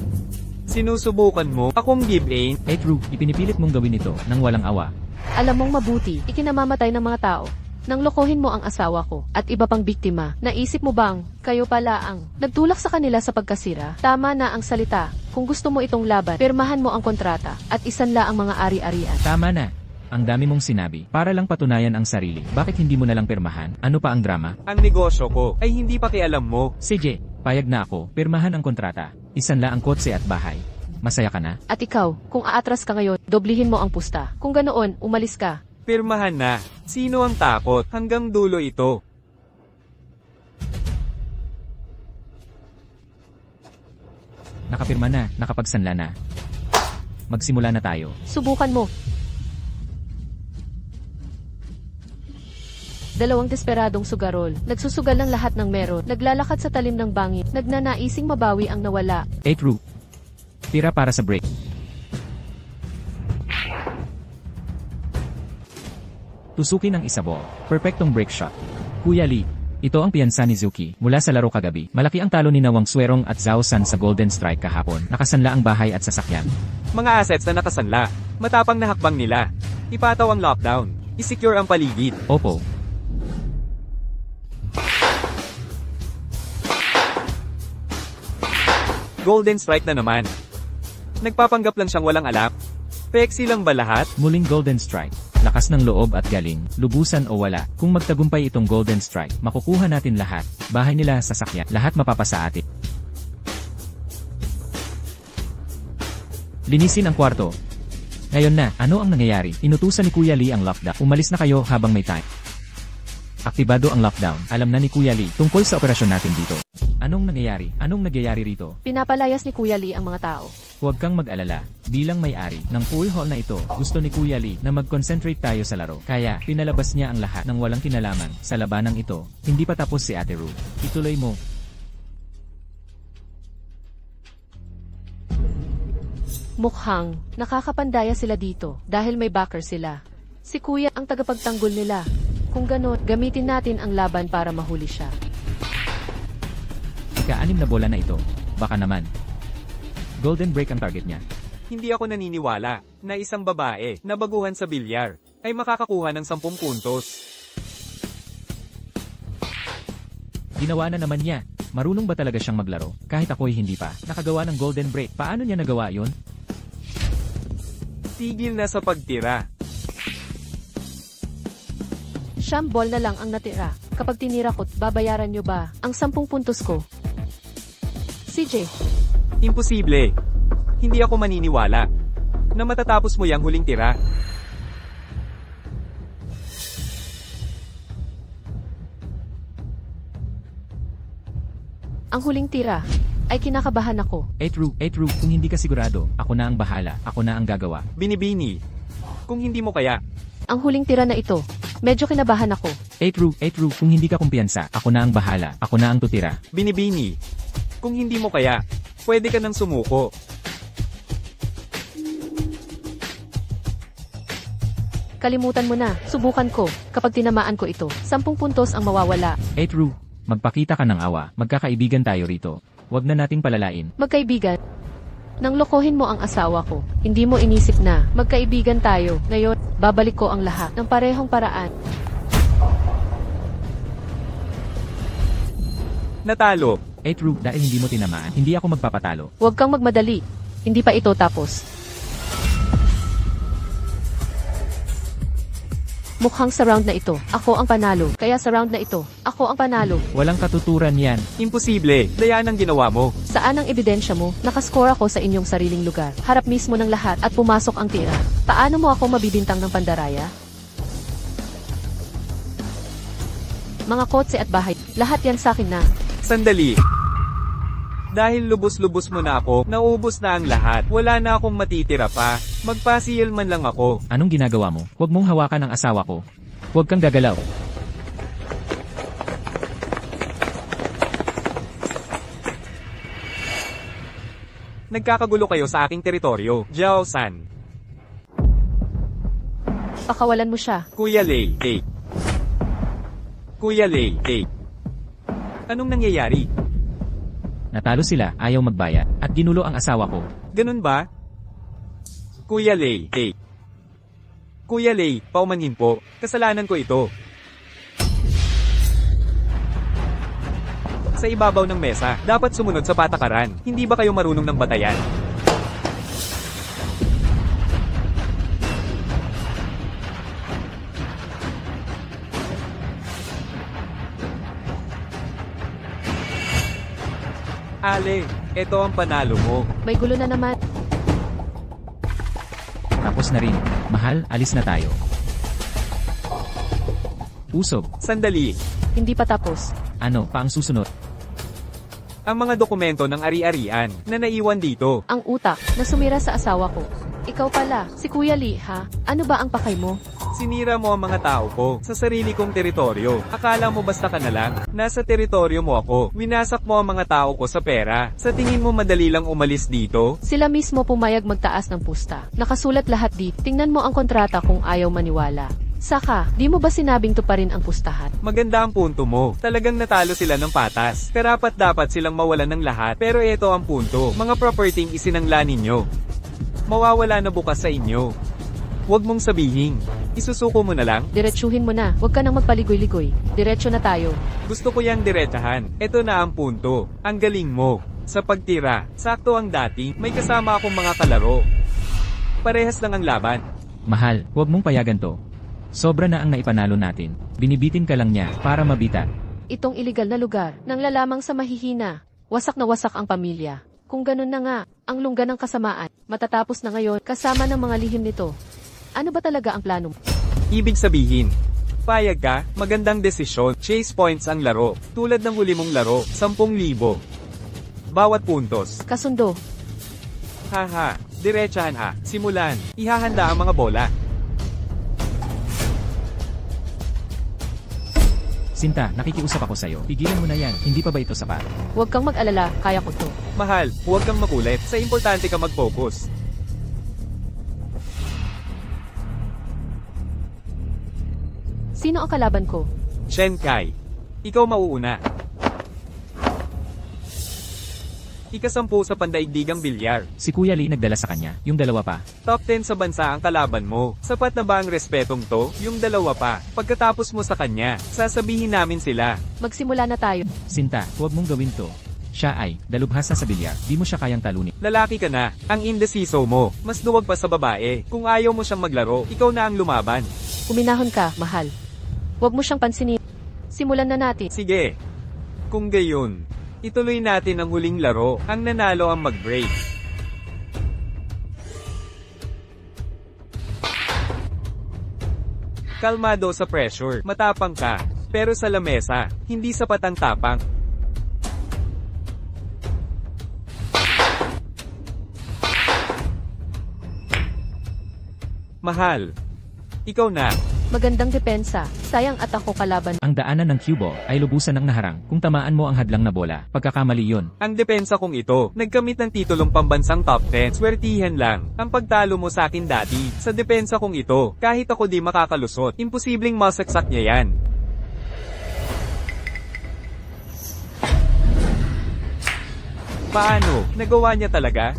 Sinusubukan mo, akong give in. True, ipinipilit mong gawin ito nang walang awa. Alam mong mabuti, ikinamamatay ng mga tao. Nang lokohin mo ang asawa ko, at iba pang biktima, naisip mo bang, kayo pala ang nagtulak sa kanila sa pagkasira? Tama na ang salita. Kung gusto mo itong laban, pirmahan mo ang kontrata, at isanla ang mga ari-arian. Tama na. Ang dami mong sinabi, para lang patunayan ang sarili. Bakit hindi mo na lang pirmahan? Ano pa ang drama? Ang negosyo ko, ay hindi pakialam mo. CJ, payag na ako, pirmahan ang kontrata. Isanla ang kotse at bahay. Masaya ka na? At ikaw, kung aatras ka ngayon, doblihin mo ang pusta. Kung ganoon, umalis ka. Pirmahan na. Sino ang takot? Hanggang dulo ito. Nakapirma na, nakapagsanla na. Magsimula na tayo. Subukan mo. Dalawang desperadong sugarol, nagsusugal ng lahat ng meron, naglalakad sa talim ng bangin, nagnanaising mabawi ang nawala. True. Tira para sa break. Tusukin ang isa ball. Perfectong break shot. Kuya Lee, ito ang piyansa ni Zuki mula sa laro kagabi. Malaki ang talo ni Nawang Swerong at Zhao San sa Golden Strike kahapon. Nakasanla ang bahay at sasakyan. Mga assets na nakasanla. Matapang na hakbang nila. Ipataw ang lockdown. I-secure ang paligid. Opo. Golden Strike na naman. Nagpapanggap lang siyang walang alam. Pexi lang ba lahat? Muling Golden Strike. Lakas ng loob at galing, lubusan o wala. Kung magtagumpay itong Golden Strike, makukuha natin lahat. Bahay nila, sasakyan, lahat mapapasa atin. Linisin ang kwarto. Ngayon na, ano ang nangyayari? Inutusan ni Kuya Lee ang lockdown. Umalis na kayo habang may time. Aktibado ang lockdown. Alam na ni Kuya Lee tungkol sa operasyon natin dito. Anong nangyayari? Anong nagyayari rito? Pinapalayas ni Kuya Lee ang mga tao. Huwag kang mag-alala. Bilang may-ari ng pool hall na ito, gusto ni Kuya Lee na mag-concentrate tayo sa laro. Kaya, pinalabas niya ang lahat ng walang kinalaman sa labanang ito. Hindi pa tapos si Ate Ru. Ituloy mo. Mukhang nakakapandaya sila dito dahil may backer sila. Si Kuya ang tagapagtanggol nila. Kung ganon, gamitin natin ang laban para mahuli siya. Ika-6 na bola na ito. Baka naman. Golden break ang target niya. Hindi ako naniniwala na isang babae na baguhan sa bilyar ay makakakuha ng 10 puntos. Ginawa na naman niya. Marunong ba talaga siyang maglaro? Kahit ako'y hindi pa. Nakagawa ng golden break. Paano niya nagawa yon? Tigil na sa pagtira. Siyam ball na lang ang natira. Kapag tinira ko, babayaran nyo ba ang 10 puntos ko? CJ, Imposible. Hindi ako maniniwala na matatapos mo yung huling tira. ang huling tira ay kinakabahan ako. True, kung hindi ka sigurado, ako na ang bahala, ako na ang gagawa. Binibini. Kung hindi mo kaya, Ang huling tira na ito, medyo kinabahan ako. True, kung hindi ka kumpiyansa, ako na ang bahala, ako na ang tutira. binibini. Kung hindi mo kaya, pwede ka nang sumuko. Kalimutan mo na, subukan ko. Kapag tinamaan ko ito, 10 puntos ang mawawala. True, magpakita ka ng awa, magkakaibigan tayo rito. Huwag na nating palalain. Magkaibigan, nang lokohin mo ang asawa ko, hindi mo inisip na magkaibigan tayo. Ngayon, babalik ko ang lahat ng parehong paraan. Natalo. True, dahil hindi mo tinamaan, hindi ako magpapatalo. Huwag kang magmadali. Hindi pa ito tapos. Mukhang sa round na ito, ako ang panalo. Kaya sa round na ito, ako ang panalo. Walang katuturan yan. Imposible. Dayan ang ginawa mo. Saan ang ebidensya mo? Nakascore ako sa inyong sariling lugar. Harap mismo ng lahat at pumasok ang tira. Paano mo ako mabibintang ng pandaraya? Mga kotse at bahay, lahat yan sa akin na. Sandali. Dahil lubos-lubos mo na ako, naubos na ang lahat. Wala na akong matitira pa. Magpasiyal man lang ako. Anong ginagawa mo? Huwag mong hawakan ang asawa ko. Huwag kang gagalaw. Nagkakagulo kayo sa aking teritoryo. Jiao-san. Pakawalan mo siya. Kuya Lei. Kuya Lei. Anong nangyayari? Natalo sila, ayaw magbayad, at ginulo ang asawa ko. Ganun ba? Kuya Lei. Kuya Lei, paumanhin po. Kasalanan ko ito. Sa ibabaw ng mesa, dapat sumunod sa patakaran. Hindi ba kayo marunong ng batayan? Ale, ito ang panalo mo. May gulo na naman. Tapos na rin. Mahal, alis na tayo. Usob, Sandali. Hindi pa tapos. ano pa ang susunod? Ang mga dokumento ng ari-arian na naiwan dito. Ang utak na sumira sa asawa ko. Ikaw pala, si Kuya Lee, ha? Ano ba ang pakay mo? Sinira mo ang mga tao ko sa sarili kong teritoryo. Akala mo basta ka na lang? Nasa teritoryo mo ako. Winasak mo ang mga tao ko sa pera. Sa tingin mo madali lang umalis dito? Sila mismo pumayag magtaas ng pusta. Nakasulat lahat dito. Tingnan mo ang kontrata kung ayaw maniwala. Saka, di mo ba sinabing tuparin ang pustahan? Maganda ang punto mo. Talagang natalo sila ng patas. Karapat dapat silang mawalan ng lahat. Pero ito ang punto. Mga property isinangla ninyo. Mawawala na bukas sa inyo. Huwag mong sabihin. Isusuko mo na lang. Diretsuhin mo na. Huwag ka nang magpaligoy-ligoy. Diretso na tayo. Gusto ko yang diretsahan. Ito na ang punto. Ang galing mo. Sa pagtira, sakto ang dating, may kasama akong mga kalaro. Parehas lang ang laban. Mahal, huwag mong payagan to. Sobra na ang naipanalo natin. Binibitin ka lang niya para mabita. Itong iligal na lugar, nang lalamang sa mahihina. Wasak na wasak ang pamilya. Kung ganun na nga, ang lungga ng kasamaan, matatapos na ngayon kasama ng mga lihim nito. Ano ba talaga ang plano mo? Ibig sabihin, payag ka, magandang desisyon, chase points ang laro. Tulad ng huli mong laro, 10,000. Bawat puntos. Kasundo, Haha, diretsahan ha, simulan. Ihahanda ang mga bola. Sinta, nakikiusap ako sa'yo. Pigilan mo na yan, hindi pa ba ito sapat? huwag kang mag-alala, kaya ko to. Mahal, huwag kang makulit. Sa importante ka mag-focus. Sino ang kalaban ko? Chen Kai. Ikaw mauuna. Ika-10 sa pandaigdigang bilyar. Si Kuya Lee nagdala sa kanya, yung dalawa pa. Top 10 sa bansa ang kalaban mo. Sapat na ba ang respetong to? Yung dalawa pa. Pagkatapos mo sa kanya, sasabihin namin sila. Magsimula na tayo. Sinta, huwag mong gawin to. Siya ay, dalubhasa sa bilyar, di mo siya kayang talunin. Lalaki ka na, ang indeciso mo. Mas duwag pa sa babae. Kung ayaw mo siyang maglaro, ikaw na ang lumaban. Uminahon ka, mahal. Huwag mo siyang pansinin. Simulan na natin. Sige. Kung gayon, ituloy natin ang huling laro. Ang nanalo ang mag-break. Kalmado sa pressure. Matapang ka. Pero sa lamesa, hindi sapat ang tapang. Mahal. Ikaw na. Magandang depensa. Sayang at ako kalaban. Ang daanan ng cue ball ay lubusan ng naharang kung tamaan mo ang hadlang na bola. Pagkakamali yun. Ang depensa kong ito, nagkamit ng titulong pambansang top 10. Swertihan lang. Ang pagtalo mo sa akin dati. Sa depensa kong ito, kahit ako di makakalusot, imposibleng masaksak niya yan. Paano? Nagawa niya talaga?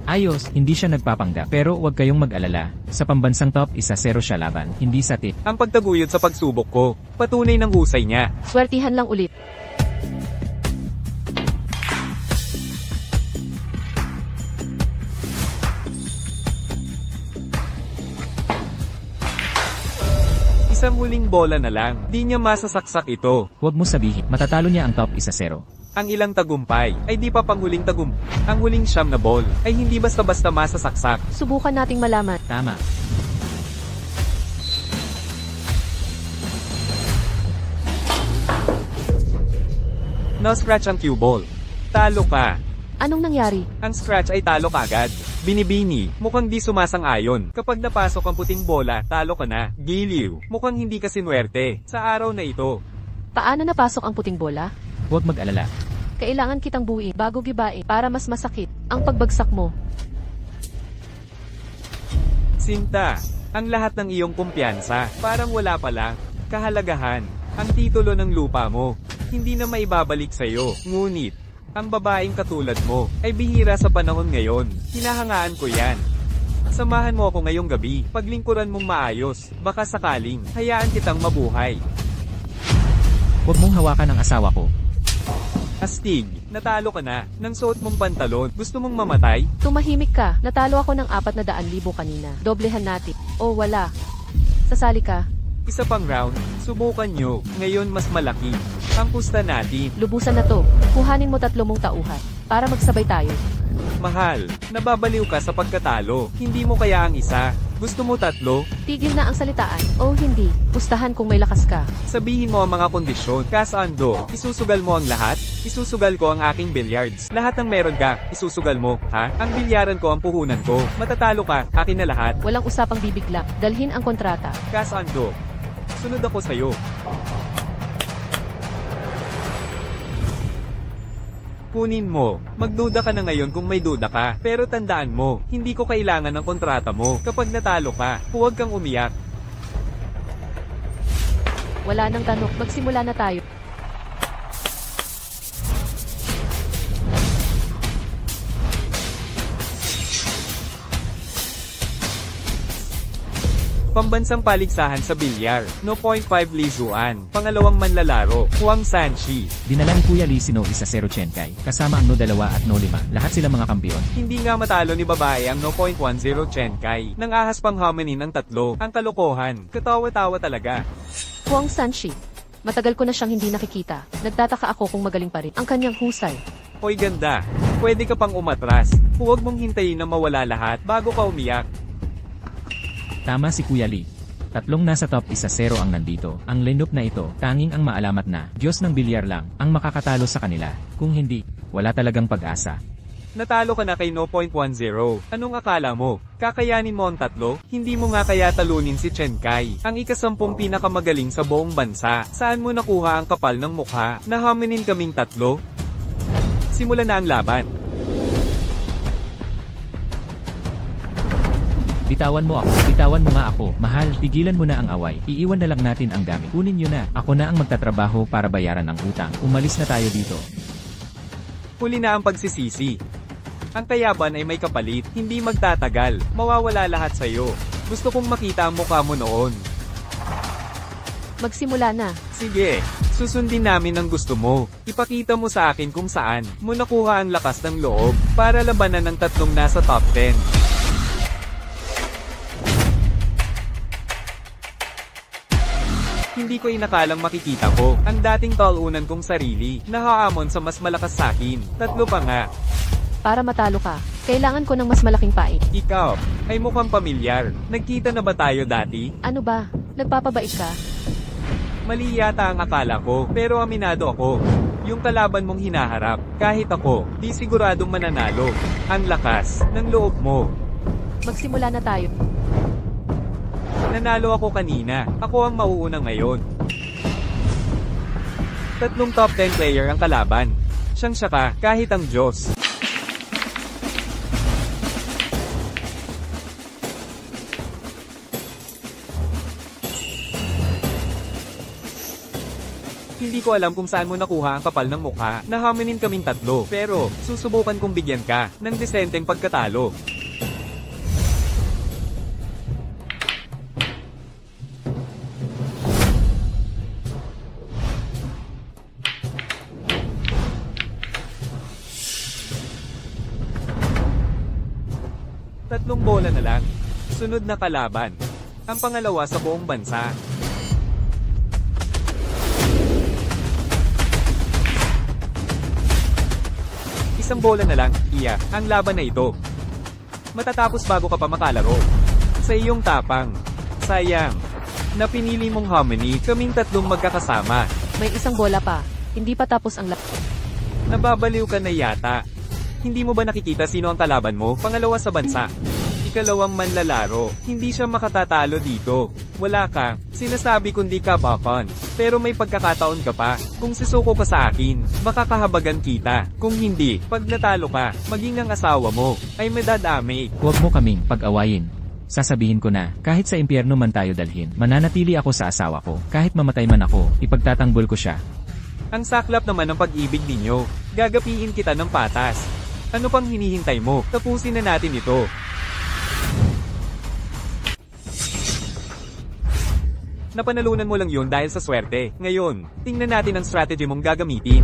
Ayos, hindi siya nagpapanggap. Pero huwag kayong mag-alala. Sa pambansang top, 1-0 siya laban, hindi sa tip. Ang pagtaguyod sa pagsubok ko, patunay ng husay niya. Swertihan lang ulit. Isang huling bola na lang, di niya masasaksak ito. Huwag mo sabihin, matatalo niya ang top 1-0. Ang ilang tagumpay, ay di pa panghuling tagumpay. Ang huling siyam na ball, ay hindi basta-basta masasaksak. Subukan nating malaman. Tama. No-scratch ang cue ball. Talo ka. Anong nangyari? Ang scratch ay talo kagad. Binibini, mukhang di sumasang-ayon. Kapag napasok ang puting bola, talo ka na. Giliw, mukhang hindi ka sinuwerte. Sa araw na ito. Paano napasok ang puting bola? Huwag mag-alala. Kailangan kitang buuin bago gibain para mas masakit ang pagbagsak mo. Sinta, ang lahat ng iyong kumpiyansa, parang wala pa lang. Kahalagahan, ang titulo ng lupa mo, hindi na maibabalik sa'yo. Ngunit, ang babaeng katulad mo, ay bihira sa panahon ngayon. Hinahangaan ko yan. Samahan mo ako ngayong gabi, paglingkuran mong maayos, baka sakaling, hayaan kitang mabuhay. Huwag mong hawakan ang asawa ko. Astig, natalo ka na, nang suot mong pantalon, gusto mong mamatay? Tumahimik ka. Natalo ako ng 400,000 kanina. Doblehan natin. Oh, wala. Sasali ka. Isa pang round, subukan nyo, ngayon mas malaki. Ang pusta natin. Lubusan na to. Kuhanin mo 3 mong tauhan para magsabay tayo. Mahal, nababaliw ka sa pagkatalo, hindi mo kaya ang isa. Gusto mo 3? Tigil na ang salitaan. Oh, hindi. Pustahan kung may lakas ka. Sabihin mo ang mga kondisyon. Kasando, isusugal mo ang lahat? Isusugal ko ang aking billiards. Lahat ng meron ka, isusugal mo, ha? Ang bilyaran ko ang puhunan ko. Matatalo ka, akin na lahat. Walang usapang bibigla. Dalhin ang kontrata. Kasando, sunod ako sa'yo. Kunin mo. Magduda ka na ngayon kung may duda ka. Pero tandaan mo, hindi ko kailangan ng kontrata mo. Kapag natalo ka, huwag kang umiyak. Wala nang tanong. Magsimula na tayo. Pambansang paligsahan sa bilyar, no 0.5 Lizuan. Pangalawang manlalaro, Huang Sanchi. Dinala ni Kuya Lee si No 1-0 Chen Kai, kasama ang No 2 at No 5. Lahat sila mga kampiyon. Hindi nga matalo ni babae ang no 0.10 Chen Kai. Nang ahas pang hominin ang 3. Ang kalokohan. Katawa-tawa talaga. Huang Sanchi. Matagal ko na siyang hindi nakikita. Nagtataka ako kung magaling pa rin ang kanyang husay. Hoy ganda, pwede ka pang umatras. Huwag mong hintayin na mawala lahat bago ka umiyak. Tama si Kuya Lee. 3 nasa top 1-0 ang nandito. Ang lineup na ito, tanging ang maalamat na, Diyos ng bilyar lang, ang makakatalo sa kanila. Kung hindi, wala talagang pag-asa. Natalo ka na kay no 0.10. Anong akala mo? Kakayanin mo ang 3? Hindi mo nga kaya talunin si Chen Kai, ang ika-10 pinakamagaling sa buong bansa. Saan mo nakuha ang kapal ng mukha na hominin kaming 3? Simulan na ang laban. Bitawan mo ako. Bitawan mo nga ako. Mahal, pigilan mo na ang away. Iiwan na lang natin ang gamit. Kunin nyo na. Ako na ang magtatrabaho para bayaran ang utang. Umalis na tayo dito. Huli na ang pagsisisi. Ang kayaban ay may kapalit, hindi magtatagal. Mawawala lahat sa'yo. Gusto kong makita ang mukha mo noon. Magsimula na. Sige, susundin namin ang gusto mo. Ipakita mo sa akin kung saan mo nakuha ang lakas ng loob para labanan ng tatlong nasa top 10. Hindi ko inakalang makikita ko ang dating talunan kong sarili na haamon sa mas malakas sa akin. Tatlo pa nga. Para matalo ka, kailangan ko ng mas malaking pain. Ikaw ay mukhang pamilyar. Nagkita na ba tayo dati? Ano ba? Nagpapabait ka? Mali yata ang akala ko, pero aminado ako. Yung kalaban mong hinaharap, kahit ako, di siguradong mananalo. Ang lakas ng loob mo. Magsimula na tayo. Nanalo ako kanina. Ako ang mauuna ngayon. Tatlong top 10 player ang kalaban. Siyang siya ka, kahit ang Diyos. Hindi ko alam kung saan mo nakuha ang kapal ng mukha na haminin kaming tatlo. Pero, susubukan kong bigyan ka ng desenteng pagkatalo. Tatlong bola na lang. Sunod na kalaban. Ang pangalawa sa buong bansa. Isang bola na lang, iya, ang laban na ito. Matatapos bago ka pa makalaro. Sa iyong tapang. Sayang. Na pinili mong harmony, kaming tatlong magkakasama. May isang bola pa. Hindi pa tapos ang Nababaliw ka na yata. Hindi mo ba nakikita sino ang kalaban mo? Pangalawa sa bansa. Ikalawang manlalaro. Hindi siya makatatalo dito. Wala ka. Sinasabi kundi ka bakon. Pero may pagkakataon ka pa. Kung sisuko ka sa akin, makakahabagan kita. Kung hindi, pag natalo ka, maging ang asawa mo, ay madadami. Huwag mo kaming pag-awayin. Sasabihin ko na, kahit sa impyerno man tayo dalhin, mananatili ako sa asawa ko. Kahit mamatay man ako, ipagtatanggol ko siya. Ang saklap naman ng pag-ibig ninyo. Gagapiin kita ng patas. Ano pang hinihintay mo? Tapusin na natin ito. Napanalunan mo lang yun dahil sa swerte. Ngayon, tingnan natin ang strategy mong gagamitin.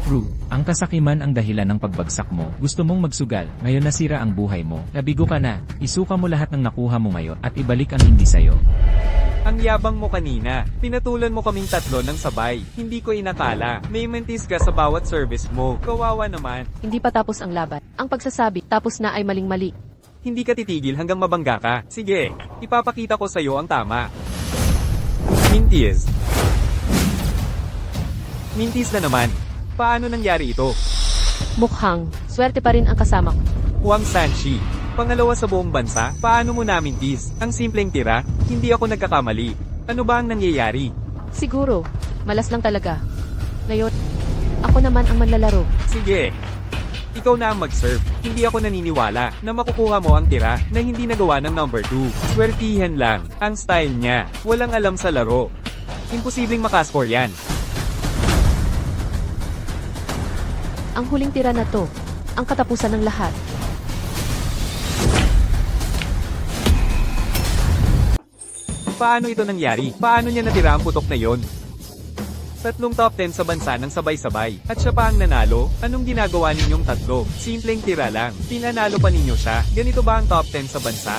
True, ang kasakiman ang dahilan ng pagbagsak mo. Gusto mong magsugal, ngayon nasira ang buhay mo. Nabigo ka na, isuka mo lahat ng nakuha mo ngayon at ibalik ang hindi sayo. Ang yabang mo kanina, pinatulan mo kaming tatlo ng sabay. Hindi ko inakala. May mentis ka sa bawat service mo. Kawawa naman. Hindi pa tapos ang laban. Ang pagsasabi, tapos na ay maling-mali. Hindi ka titigil hanggang mabangga ka. Sige, ipapakita ko sa'yo ang tama. Mintis. Mintis na naman. Paano nangyari ito? Mukhang, swerte pa rin ang kasama ko. Huang Sanchi. Pangalawa sa buong bansa, paano mo namin mintis? Ang simpleng tira, hindi ako nagkakamali. Ano ba ang nangyayari? Siguro, malas lang talaga. Ngayon, ako naman ang manlalaro. Sige. Ikaw na ang mag-serve. Hindi ako naniniwala na makukuha mo ang tira na hindi nagawa ng number 2. Swertihan lang. Ang style niya. Walang alam sa laro. Imposibleng makascore yan. Ang huling tira na to, ang katapusan ng lahat. Paano ito nangyari? Paano niya natira ang putok na yon? Tatlong top 10 sa bansa ng sabay-sabay. At siya pa ang nanalo? Anong ginagawa ninyong tatlo? Simpleng tira lang. Pinanalo pa ninyo siya? Ganito ba ang top 10 sa bansa?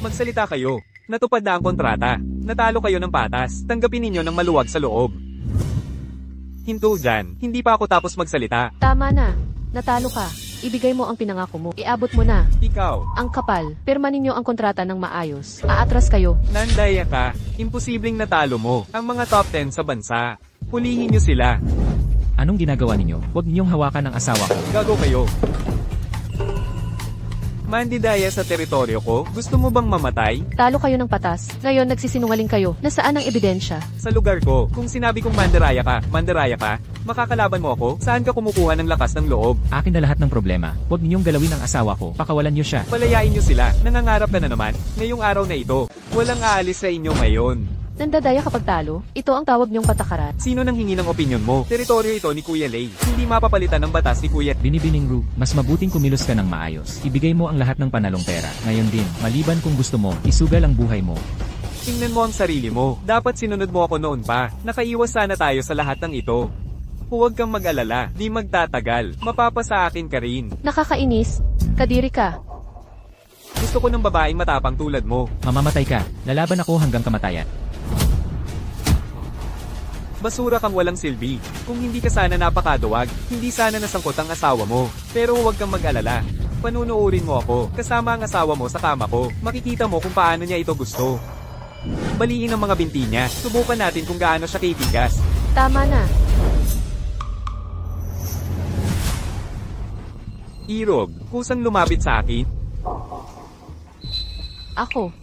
Magsalita kayo. Natupad na ang kontrata. Natalo kayo ng patas. Tanggapin ninyo ng maluwag sa loob. Hinto dyan. Hindi pa ako tapos magsalita. Tama na. Natalo ka. Ibigay mo ang pinangako mo. Iabot mo na. Ikaw. Ang kapal. Pirma ninyo ang kontrata ng maayos. Aatras kayo. Nandaya ka. Imposibleng natalo mo. Ang mga top 10 sa bansa. Hulihin nyo sila. Anong ginagawa ninyo? Huwag ninyong hawakan ang asawa ko. Gago kayo. Mandidaya sa teritoryo ko? Gusto mo bang mamatay? Talo kayo ng patas. Ngayon nagsisinungaling kayo. Nasaan ang ebidensya? Sa lugar ko, kung sinabi kong mandaraya ka, makakalaban mo ako? Saan ka kumukuha ng lakas ng loob? Akin na lahat ng problema. Huwag ninyong galawin ang asawa ko. Pakawalan niyo siya. Palayain nyo sila. Nangangarap ka na naman. Ngayong araw na ito, walang aalis sa inyo ngayon. Nandadaya kapag talo? Ito ang tawag niyong patakaran. Sino nang hingi ng opinyon mo? Teritoryo ito ni Kuya Lay. Hindi mapapalitan ng batas ni Kuya. Binibining Ru, mas mabuting kumilos ka ng maayos. Ibigay mo ang lahat ng panalong pera. Ngayon din, maliban kung gusto mo, isugal ang buhay mo. Tingnan mo ang sarili mo. Dapat sinunod mo ako noon pa. Nakaiwas sana tayo sa lahat ng ito. Huwag kang mag-alala. Di magtatagal. Mapapasa akin ka rin. Nakakainis. Kadiri ka. Gusto ko ng babaeng matapang tulad mo. Mamamatay ka. Lalaban ako hanggang kamatayan. Basura kang walang silbi. Kung hindi ka sana napakaduwag, hindi sana nasangkot ang asawa mo. Pero huwag kang mag-alala. Panunuurin mo ako, kasama ang asawa mo sa kama ko. Makikita mo kung paano niya ito gusto. Baliin ang mga binti niya. Subukan natin kung gaano siya kitigas. Tama na. Irog, kusang lumapit sa akin. Ako.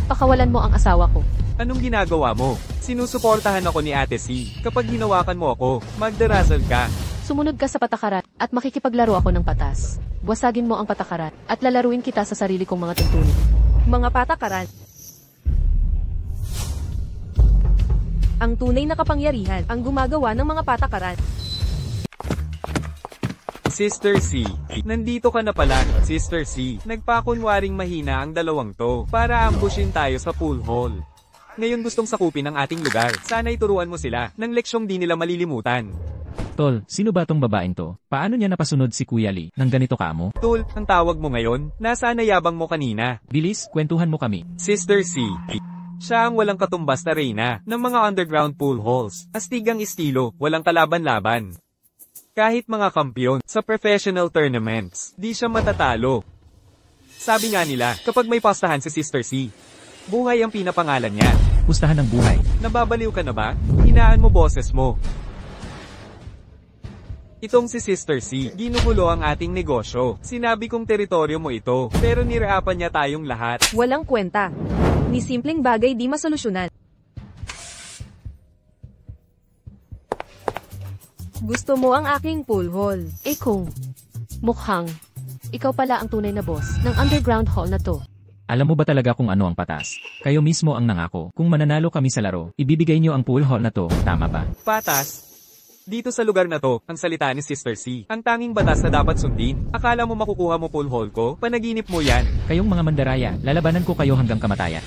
Pakawalan mo ang asawa ko. Anong ginagawa mo? Sinusuportahan ako ni Ate C. Kapag hinawakan mo ako, magdarasal ka. Sumunod ka sa patakaran at makikipaglaro ako ng patas. Buwasagin mo ang patakaran at lalaruin kita sa sarili kong mga tuntunin. Mga patakaran. Ang tunay na kapangyarihan ang gumagawa ng mga patakaran. Sister C, nandito ka na pala, Sister C. Nagpakunwaring mahina ang dalawang to, para ambushin tayo sa pool hall. Ngayon gustong sakupin ang ating lugar. Sana ituruan mo sila, ng leksyong di nila malilimutan. Tol, sino ba tong babaeng to? Paano niya napasunod si Kuya Lee nang ganito kamo? Tul, ang tawag mo ngayon, nasaan na yabang mo kanina? Bilis, kwentuhan mo kami. Sister C. Siya ang walang katumbas na reyna ng mga underground pool halls. Astigang estilo, walang kalaban-laban. Kahit mga kampiyon sa professional tournaments, di siya matatalo. Sabi nga nila, kapag may pastahan si Sister C, buhay ang pinapangalan niya. Pustahan ng buhay. Nababaliw ka na ba? Hinaan mo boses mo. Itong si Sister C, ginugulo ang ating negosyo. Sinabi kong teritoryo mo ito, pero niraapan niya tayong lahat. Walang kwenta. Ni simpleng bagay di masolusyonan. Gusto mo ang aking pool hall. Kung mukhang ikaw pala ang tunay na boss ng underground hall na to. Alam mo ba talaga kung ano ang patas? Kayo mismo ang nangako. Kung mananalo kami sa laro, ibibigay niyo ang pool hall na to, tama ba? Patas. Dito sa lugar na to, ang salita ni Sister C, ang tanging batas na dapat sundin. Akala mo makukuha mo pool hall ko? Panaginip mo yan. Kayong mga mandaraya, lalabanan ko kayo hanggang kamatayan.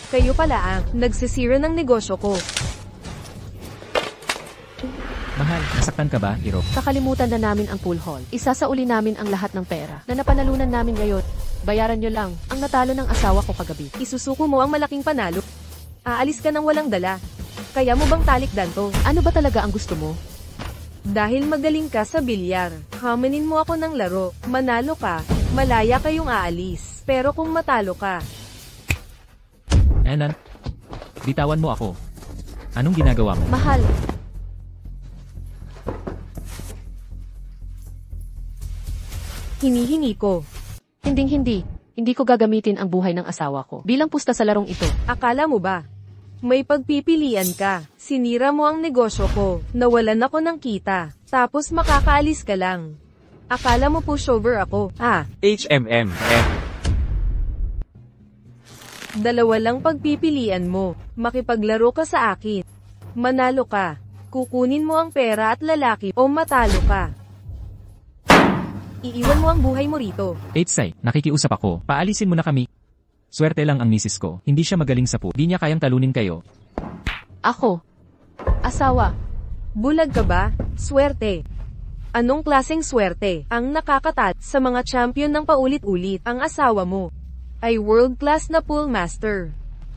Kayo pala ang nagsisira ng negosyo ko. Mahal, nasaktan ka ba, Iro? Kakalimutan na namin ang pool hall. Isasauli namin ang lahat ng pera na napanalunan namin ngayon. Bayaran nyo lang ang natalo ng asawa ko kagabi. Isusuko mo ang malaking panalo. Aalis ka ng walang dala. Kaya mo bang talikdan to? Ano ba talaga ang gusto mo? Dahil magaling ka sa bilyar, hamanin mo ako ng laro. Manalo ka, malaya kayong aalis. Pero kung matalo ka, Enan, bitawan mo ako. Anong ginagawa mo? Mahal, hinihingi ko. hinding-hindi. Hindi ko gagamitin ang buhay ng asawa ko bilang pusta sa larong ito. Akala mo ba? May pagpipilian ka. Sinira mo ang negosyo ko. Nawalan ako ng kita. Tapos makakaalis ka lang. Akala mo pushover ako. HMM. Dalawa lang pagpipilian mo. Makipaglaro ka sa akin. Manalo ka. Kukunin mo ang pera at lalaki o matalo ka. Iiwan mo ang buhay mo rito. Say, nakikiusap ako. Paalisin mo na kami. Swerte lang ang misis ko. Hindi siya magaling sa pool. Di niya kayang talunin kayo. Ako. Asawa. Bulag ka ba? Swerte. Anong klaseng swerte ang nakakatat sa mga champion ng paulit-ulit? Ang asawa mo ay world-class na pool master.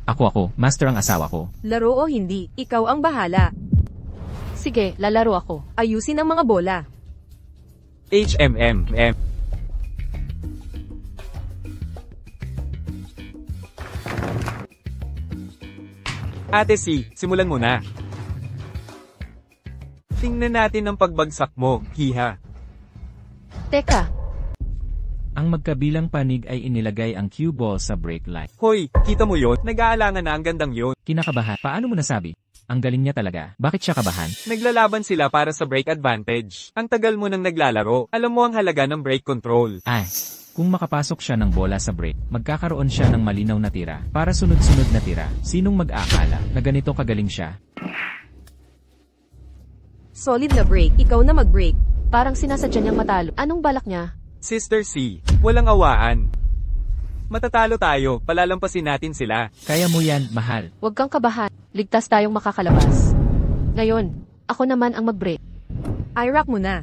Ako, master ang asawa ko. Laro o hindi, ikaw ang bahala. Sige, lalaro ako. Ayusin ang mga bola. HMM. Ate C, simulan mo na. Tingnan natin ang pagbagsak mo, Kiha. Teka, Ang magkabilang panig ay inilagay ang cue ball sa break line. Hoy, kita mo yon? Nag-aalangan na ang gandang yon. Kinakabahan. Paano mo nasabi? Ang galing niya talaga. Bakit siya kabahan? Naglalaban sila para sa break advantage. Ang tagal mo nang naglalaro, alam mo ang halaga ng break control. Ay, kung makapasok siya ng bola sa break, magkakaroon siya ng malinaw na tira. Para sunod-sunod na tira, sinong mag-aakala na ganito kagaling siya? Solid na break, ikaw na mag-break. parang sinasadya niyang matalo. Anong balak niya? Sister C, walang awaan. Matatalo tayo, palalampasin natin sila. Kaya mo yan, mahal. Huwag kang kabahan. Ligtas tayong makakalabas. Ngayon, ako naman ang mag-break. I-rock mo na.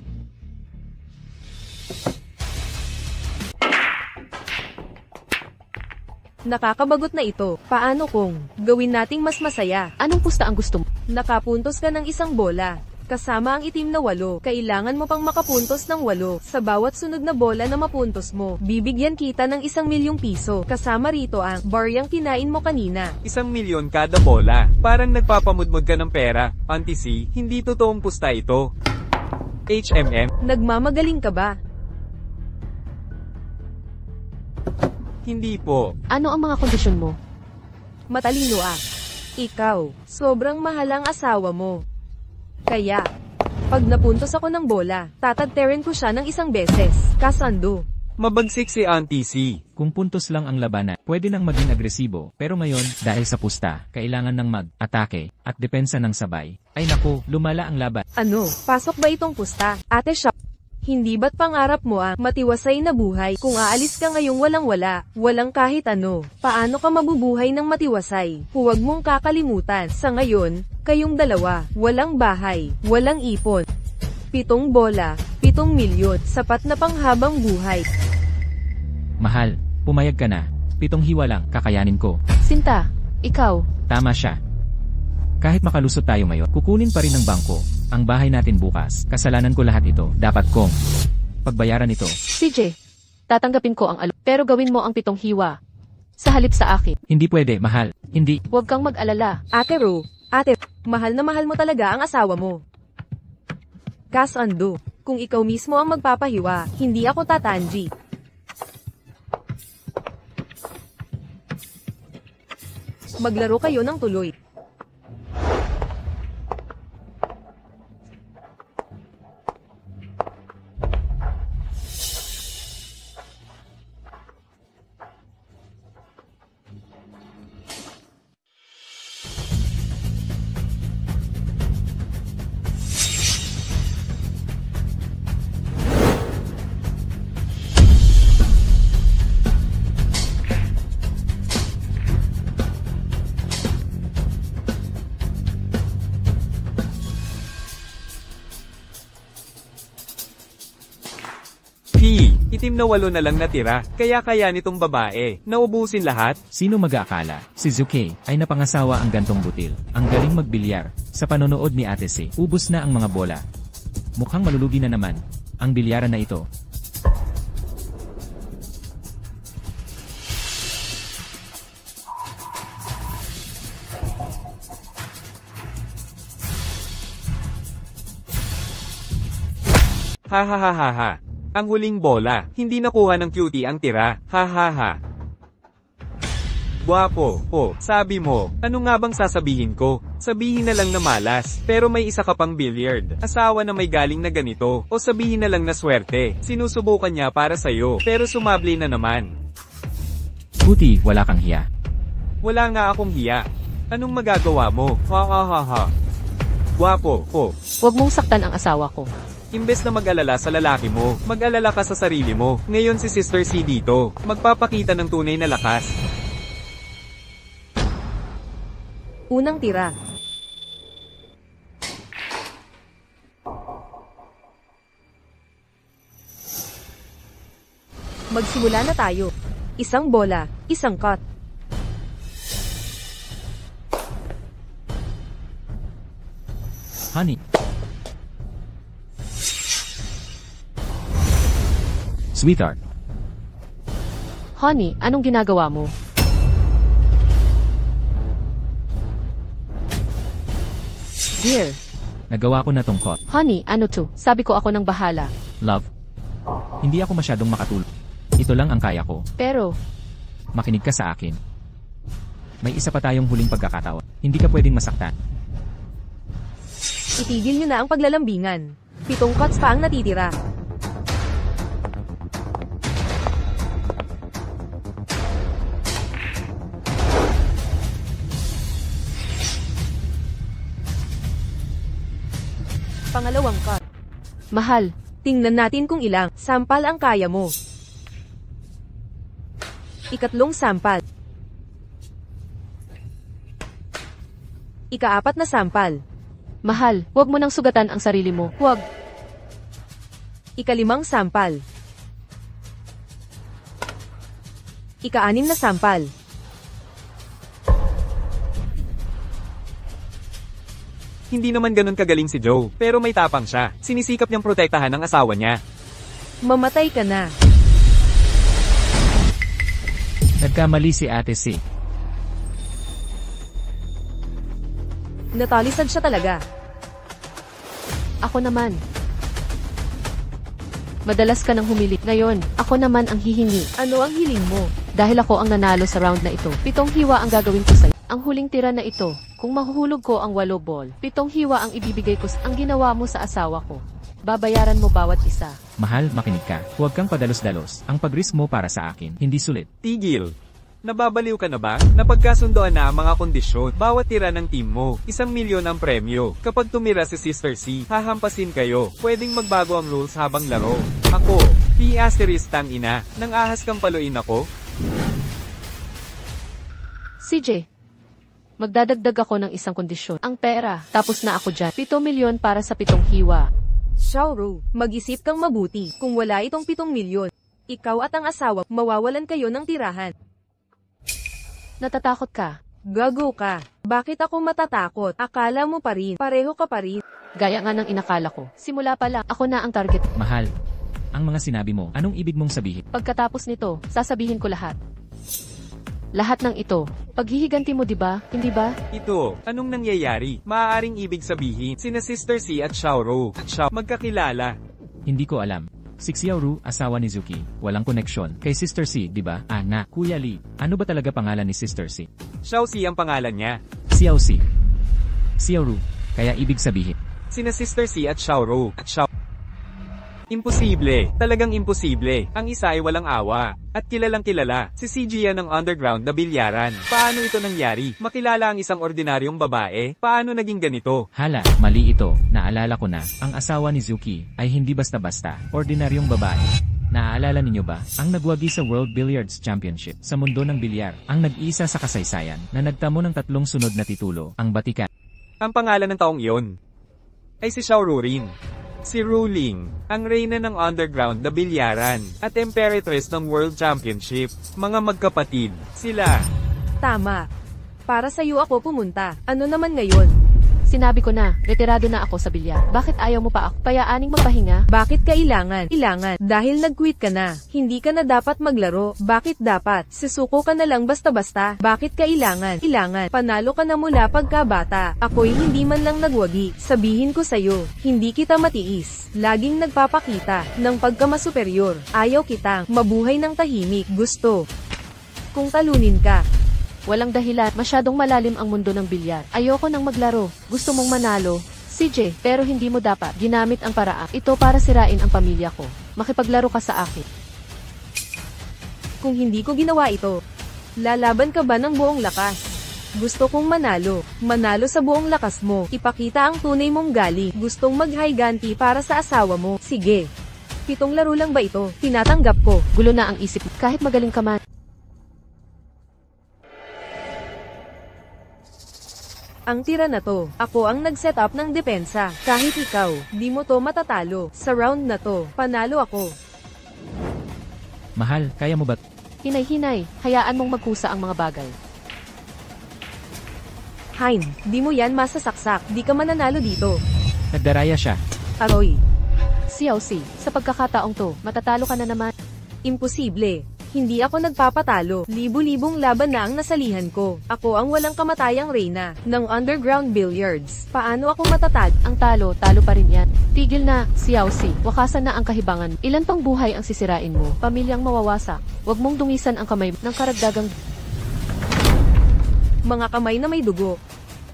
Nakakabagot na ito. Paano kung gawin nating mas masaya? Anong pusta ang gusto mo? Nakapuntos ka ng isang bola. Kasama ang itim na 8, kailangan mo pang makapuntos ng 8. Sa bawat sunod na bola na mapuntos mo, bibigyan kita ng 1,000,000 piso. Kasama rito ang baryang kinain mo kanina. 1,000,000 kada bola. Parang nagpapamudmod ka ng pera. Auntie C, hindi totoong pusta ito. HMM, Nagmamagaling ka ba? hindi po. Ano ang mga kondisyon mo? Matalino ah. Ikaw, sobrang mahal ang asawa mo. Kaya, pag napuntos ako ng bola, tatagterin ko siya ng 1 beses. Kasando. Mabagsik si Auntie C. Kung puntos lang ang labanan, pwede nang maging agresibo. Pero ngayon, dahil sa pusta, kailangan ng mag-atake at depensa ng sabay. Ay naku, lumala ang laban. Ano, pasok ba itong pusta? Ate siya. Hindi ba't pangarap mo ang matiwasay na buhay kung aalis ka ngayong walang-wala, walang kahit ano? Paano ka mabubuhay ng matiwasay? Huwag mong kakalimutan, sa ngayon, kayong dalawa, walang bahay, walang ipon. 7 bola, 7 milyon, sapat na panghabang buhay. Mahal, pumayag ka na. 7 hiwa lang, kakayanin ko. Sinta, ikaw. Tama siya. Kahit makalusot tayo ngayon, kukunin pa rin ng bangko ang bahay natin bukas. Kasalanan ko lahat ito. Dapat kong pagbayaran ito. CJ, tatanggapin ko ang pero gawin mo ang 7 hiwa. Sa halip sa akin. Hindi pwede, mahal. Hindi. Huwag kang mag-alala. Ate Ro, ate, mahal na mahal mo talaga ang asawa mo. Kasando, kung ikaw mismo ang magpapahiwa, hindi ako tatanji. Maglaro kayo ng tuloy. Itim na 8 na lang natira, kaya nitong babae. Naubusin lahat? Sino mag-aakala? Si Zuke ay napangasawa ang gantong butil. Ang galing magbilyar. Sa panonood ni Ate C, ubos na ang mga bola. Mukhang malulugi na naman ang bilyaran na ito. Ha ha ha ha ha. Ang huling bola, hindi nakuha ng cutie ang tira, ha ha ha. Guwapo, sabi mo, ano nga bang sasabihin ko? Sabihin na lang na malas, pero may isa ka pang billiard, asawa na may galing na ganito, o sabihin na lang na swerte, sinusubukan niya para sa'yo, pero sumabli na naman. Puti, wala kang hiya. Wala nga akong hiya. Anong magagawa mo? Ha ha ha ha. Guwapo, Huwag mong saktan ang asawa ko. Imbes na mag-alala sa lalaki mo, mag-alala ka sa sarili mo. Ngayon si Sister C dito, magpapakita ng tunay na lakas. Unang tira. Magsimula na tayo. 1 bola, 1 cut. Honey. Sweetheart. Honey, anong ginagawa mo? Dear, Nagawa ko na tungkol. Honey, ano to? Sabi ko ako nang bahala. Love. Hindi ako masyadong makatulog. Ito lang ang kaya ko. Pero, Makinig ka sa akin. May isa pa tayong huling pagkakataon. Hindi ka pwedeng masaktan. Itigil nyo na ang paglalambingan. 7 cuts pa ang natitira. Pangalawang cut. mahal, Tingnan natin kung ilang sampal ang kaya mo. Ikatlong sampal. Ika-4 na sampal. mahal, huwag mo nang sugatan ang sarili mo. Huwag. Ika-5 sampal. Ika-6 na sampal. Hindi naman ganun kagaling si Joe, pero may tapang siya. Sinisikap niyang protektahan ang asawa niya. Mamatay ka na. Nagkamali si Ate C. Natalisad siya talaga. Ako naman. Madalas ka nang humili. Ngayon, ako naman ang hihingi. Ano ang hiling mo? Dahil ako ang nanalo sa round na ito. 7 hiwa ang gagawin ko sa'yo. Ang huling tira na ito, kung mahuhulog ko ang 8 ball, 7 hiwa ang ibibigay ko ang ginawa mo sa asawa ko. Babayaran mo bawat isa. Mahal, makinig ka. Huwag kang padalos-dalos. Ang pag-risk mo para sa akin, hindi sulit. Tigil. Nababaliw ka na ba? Napagkasundoan na ang mga kondisyon. Bawat tira ng team mo, 1,000,000 ang premyo. Kapag tumira si Sister C, hahampasin kayo. Pwedeng magbago ang rules habang laro. Ako, P*** tang ina, nang ahas kang paluin ako? CJ, magdadagdag ako ng isang kondisyon. Ang pera, tapos na ako dyan. 7 milyon para sa 7 hiwa. Xiaoru, mag-isip kang mabuti. Kung wala itong 7 milyon, ikaw at ang asawa, mawawalan kayo ng tirahan. Natatakot ka. Gago ka. Bakit ako matatakot? Akala mo pa rin. Pareho ka pa rin. Gaya nga ng inakala ko. Simula pa lang, ako na ang target. Mahal, ang mga sinabi mo, anong ibig mong sabihin? Pagkatapos nito, sasabihin ko lahat. Lahat ng ito. Paghihiganti mo, di ba? Hindi ba? Ito, anong nangyayari? Maaaring ibig sabihin, sina Sister C at Xiaoru at Xiao magkakilala. Hindi ko alam. Si Xiaoru, asawa ni Zuki, walang koneksyon. Kay Sister C, di ba? Na, Kuya Lee, ano ba talaga pangalan ni Sister C? Xiao C ang pangalan niya. Xiao C. Xiaoru, kaya ibig sabihin. Sina Sister C at Xiaoru at Xiao. Imposible, talagang imposible. Ang isa ay walang awa. At kilalang kilala, si CG yan ng underground na bilyaran. Paano ito nangyari? Makilala ang isang ordinaryong babae? Paano naging ganito? Hala, mali ito. Naalala ko na, ang asawa ni Zuki ay hindi basta-basta, ordinaryong babae. Naaalala ninyo ba, ang nagwagi sa World Billiards Championship sa mundo ng bilyar, ang nag-iisa sa kasaysayan na nagtamo ng 3 sunod na titulo, ang Batikan. Ang pangalan ng taong iyon ay si Xiaoru rin. Si Ruling, ang reyna ng underground na bilyaran, at emperators ng World Championship, mga magkapatid, sila. Tama. Para sa'yo ako pumunta. Ano naman ngayon? Sinabi ko na, retirado na ako sa bilyar. Bakit ayaw mo pa ako? Payaaning magpahinga? Bakit kailangan? Ilangan. Dahil nag-quit ka na. Hindi ka na dapat maglaro. Bakit dapat? Sisuko ka na lang basta-basta. Bakit kailangan? Ilangan. Panalo ka na mula pagkabata. Ako'y hindi man lang nagwagi. Sabihin ko sa'yo, hindi kita matiis. Laging nagpapakita ng pagkamasuperior. Ayaw kitang mabuhay ng tahimik. Gusto kung talunin ka. Walang dahilan, masyadong malalim ang mundo ng bilyar. Ayoko nang maglaro. Gusto mong manalo, CJ, pero hindi mo dapat ginamit ang paraan. Ito para sirain ang pamilya ko. Makipaglaro ka sa akin. Kung hindi ko ginawa ito, lalaban ka ba ng buong lakas? Gusto kong manalo. Manalo sa buong lakas mo. Ipakita ang tunay mong galing. Gustong mag-higanti para sa asawa mo. Sige. 7 laro lang ba ito? Tinatanggap ko. Gulo na ang isip, kahit magaling ka man. Ang tira na to, ako ang nag-set up ng depensa. Kahit ikaw, di mo to matatalo. Sa round na to, panalo ako. Mahal, kaya mo ba? Hinay-hinay, hayaan mong magkusa ang mga bagay. Hein, di mo yan masasaksak. Di ka mananalo dito. Nagdaraya siya. Aroy, Xiao C, sa pagkakataong to, matatalo ka na naman. imposible. Hindi ako nagpapatalo. Libu-libong laban na ang nasalihan ko. Ako ang walang kamatayang reyna ng underground billiards. Paano ako matatag? Ang talo pa rin yan. Tigil na, Xiaoxi. Wakasan na ang kahibangan. Ilan pang buhay ang sisirain mo? Pamilyang mawawasak. Huwag mong dungisan ang kamay ng karagdagang Mga kamay na may dugo.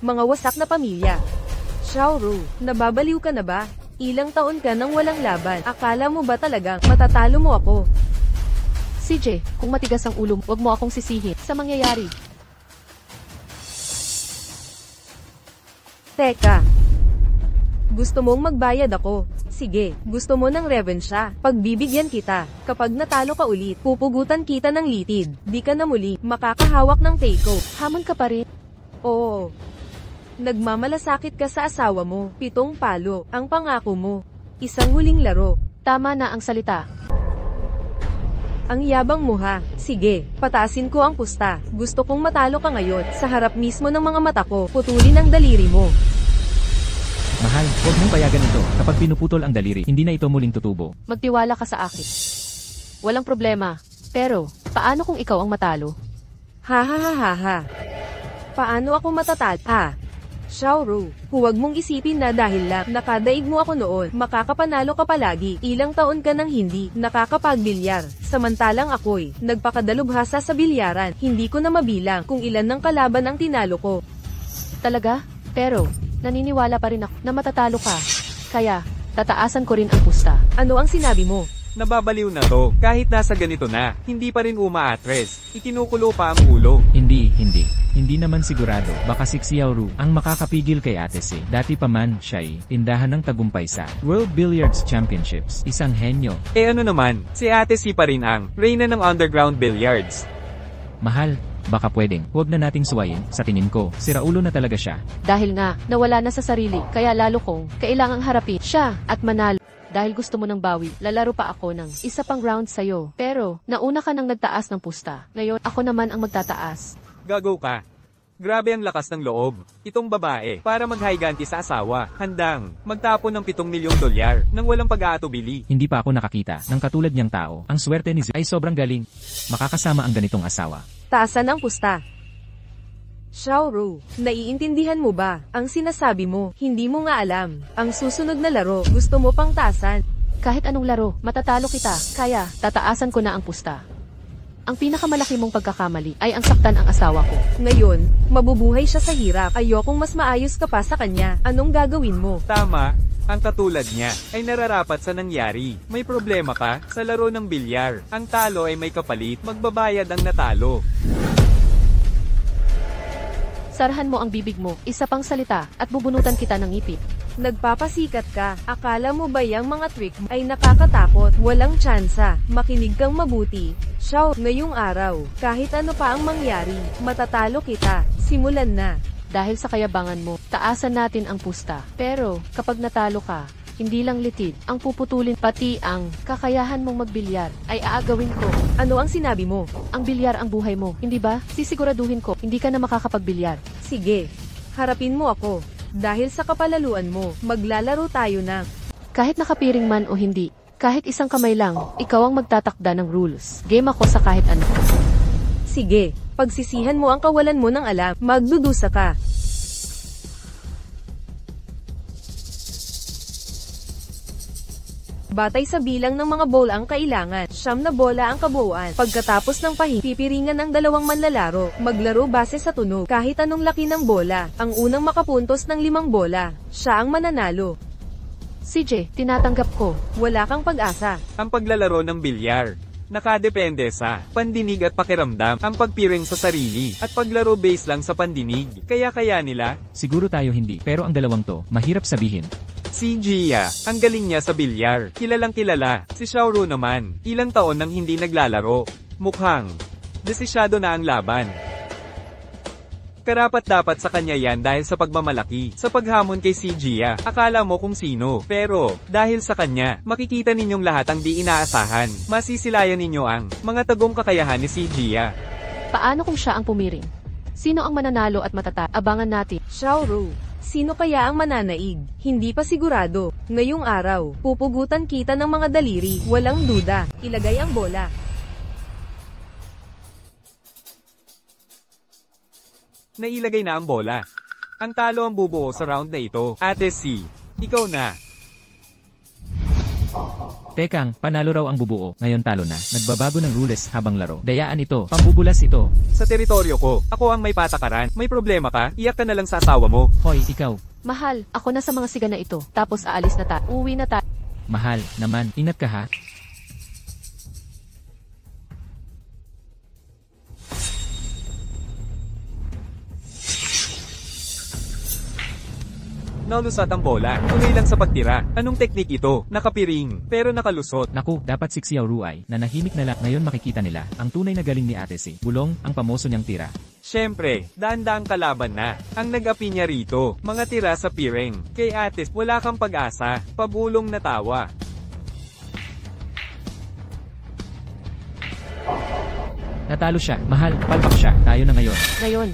Mga wasak na pamilya. Xiaoru, nababaliw ka na ba? Ilang taon ka nang walang laban. Akala mo ba talagang matatalo mo ako? CJ, kung matigas ang ulo, huwag mo akong sisihin sa mangyayari. Teka. Gusto mong magbayad ako? Sige, gusto mo ng revensya. Pagbibigyan kita. Kapag natalo ka ulit, pupugutan kita ng litid. Di ka na muli makakahawak ng take-off. Hamon ka pa rin. Oo. Nagmamalasakit ka sa asawa mo. 7 palo, ang pangako mo. Isang huling laro. Tama na ang salita. Ang yabang mo ha. Sige, pataasin ko ang pusta. Gusto kong matalo ka ngayon. Sa harap mismo ng mga mata ko, putulin ang daliri mo. Mahal, huwag mong payagan ito. Kapag pinuputol ang daliri, hindi na ito muling tutubo. Magtiwala ka sa akin. Walang problema. Pero, paano kung ikaw ang matalo? Ha ha ha ha ha. Paano ako matatalo? Xiaoru, huwag mong isipin na dahil lang nakadaig mo ako noon, makakapanalo ka palagi. Ilang taon ka nang hindi nakakapagbilyar. Samantalang ako'y nagpakadalubhasa sa bilyaran. Hindi ko na mabilang kung ilan ng kalaban ang tinalo ko. Talaga? Pero, naniniwala pa rin ako na matatalo ka. Kaya, tataasan ko rin ang pusta. Ano ang sinabi mo? Nababaliw na to. Kahit nasa ganito na, hindi pa rin umaatres. Ikinukulo pa ang ulo. Hindi. Hindi naman sigurado. Baka si Xiaoru ang makakapigil kay Ate Si. Dati pa man, siya'y tindahan ng tagumpay sa World Billiards Championships. Isang henyo. Ano naman, si Ate Si pa rin ang reyna ng underground billiards. Mahal, baka pwedeng, huwag na nating suwayin. Sa tingin ko, siraulo na talaga siya. Dahil nga, nawala na sa sarili, kaya lalo kong kailangang harapin siya at manalo. Dahil gusto mo ng bawi, lalaro pa ako ng isa pang round sa'yo. Pero, nauna ka nang nagtaas ng pusta. Ngayon, ako naman ang magtataas. Gago ka. Grabe ang lakas ng loob. Itong babae, para maghiganti sa asawa, handang magtapon ng $7 milyong nang walang pag-aatubili. Hindi pa ako nakakita ng katulad niyang tao. Ang swerte ni Z ay sobrang galing. Makakasama ang ganitong asawa. Taasan ang pusta. Xiaoru, naiintindihan mo ba? Ang sinasabi mo, hindi mo nga alam. Ang susunod na laro, gusto mo pang taasan. Kahit anong laro, matatalo kita. Kaya, tataasan ko na ang pusta. Ang pinakamalaki mong pagkakamali ay ang saktan ang asawa ko. Ngayon, mabubuhay siya sa hirap. Ayokong mas maayos ka pa sa kanya. Anong gagawin mo? Tama, ang katulad niya ay nararapat sa nangyari. May problema ka sa laro ng bilyar. Ang talo ay may kapalit, magbabayad ang natalo. Sarhan mo ang bibig mo, isa pang salita, at bubunutan kita ng ngipin. Nagpapasikat ka. Akala mo ba yung mga trick mo ay nakakatakot? Walang tsansa. Makinig kang mabuti. Xiao, ngayong araw, kahit ano pa ang mangyari, matatalo kita. Simulan na. Dahil sa kayabangan mo, taasan natin ang pusta. Pero, kapag natalo ka, hindi lang litid, ang puputulin pati ang kakayahan mong magbilyar ay aagawin ko. Ano ang sinabi mo? Ang bilyar ang buhay mo, hindi ba? Sisiguraduhin ko, hindi ka na makakapagbilyar. Sige, harapin mo ako. Dahil sa kapalaluan mo, maglalaro tayo ng kahit nakapiring man o hindi, kahit isang kamay lang, ikaw ang magtatakda ng rules. Game ako sa kahit ano. Sige, pagsisihan mo ang kawalan mo ng alam, magdudusa ka. Batay sa bilang ng mga bola ang kailangan, 9 na bola ang kabuuan. Pagkatapos ng pipiringan ng dalawang manlalaro, maglaro base sa tunog. Kahit anong laki ng bola, ang unang makapuntos ng 5 bola, siya ang mananalo. CJ, tinatanggap ko. Wala kang pag-asa. Ang paglalaro ng bilyar, nakadepende sa pandinig at pakiramdam, ang pagpiring sa sarili, at paglaro base lang sa pandinig. Kaya nila, Siguro tayo hindi, pero ang dalawang to, mahirap sabihin. si Gia, ang galing niya sa bilyar. Kilalang kilala. Si Xiaoru naman, ilang taon nang hindi naglalaro. Mukhang desisyado na ang laban. Karapat-dapat sa kanya yan dahil sa pagmamalaki. Sa paghamon kay si Gia, akala mo kung sino. Pero, dahil sa kanya, makikita ninyong lahat ang di inaasahan. Masisilayan ninyo ang mga tagong kakayahan ni si Gia. Paano kung siya ang pumiring? Sino ang mananalo at matata? Abangan natin. Xiaoru, sino kaya ang mananaig? Hindi pa sigurado. Ngayong araw, pupugutan kita ng mga daliri, walang duda. Ilagay ang bola. nailagay na ang bola. Ang talo ang bubuo sa round na ito. Ate C, ikaw na. Tekang, panalo raw ang bubuo, ngayon talo na. Nagbabago ng rules habang laro. Dayaan ito, pambubulas ito. Sa teritoryo ko, ako ang may patakaran. May problema ka, iyak ka na lang sa asawa mo. Hoy, ikaw. Mahal, ako na sa mga siga na ito. Tapos aalis na uwi na Mahal, naman, ingat ka ha. Nalusot ang bola. Tunay lang sa pagtira. Anong teknik ito? Nakapiring, pero nakalusot. Naku, dapat si Xiao Ruay, nanahimik na lang. Ngayon makikita nila, ang tunay na galing ni Ate Si. Bulong, ang pamoso niyang tira. Siyempre, daan-daang kalaban na. Ang nag-api niya rito, mga tira sa piring. Kay Ates, wala kang pag-asa. Pabulong na tawa. Natalo siya, mahal, palpak siya, tayo na ngayon. Ngayon,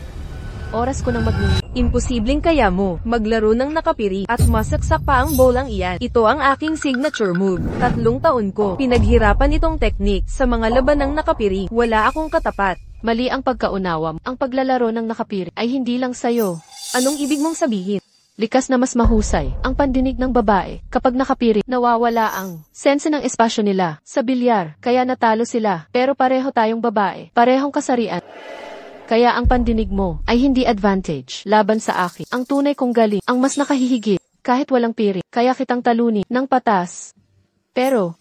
oras ko nang magmini. Imposibleng kaya mo maglaro ng nakapiri at masaksak pa ang bolang iyan. Ito ang aking signature move. 3 taon ko pinaghirapan itong technique sa mga labanang nakapiri. Wala akong katapat. Mali ang pagkaunawa. Ang paglalaro ng nakapiri ay hindi lang sayo. Anong ibig mong sabihin? Likas na mas mahusay ang pandinig ng babae. Kapag nakapiri, nawawala ang sense ng espasyo nila sa bilyar. Kaya natalo sila. Pero pareho tayong babae. Parehong kasarian. Kaya ang pandinig mo ay hindi advantage laban sa akin. Ang tunay kong galing, ang mas nakahihigit, kahit walang piri. Kaya kitang talunin ng patas. Pero,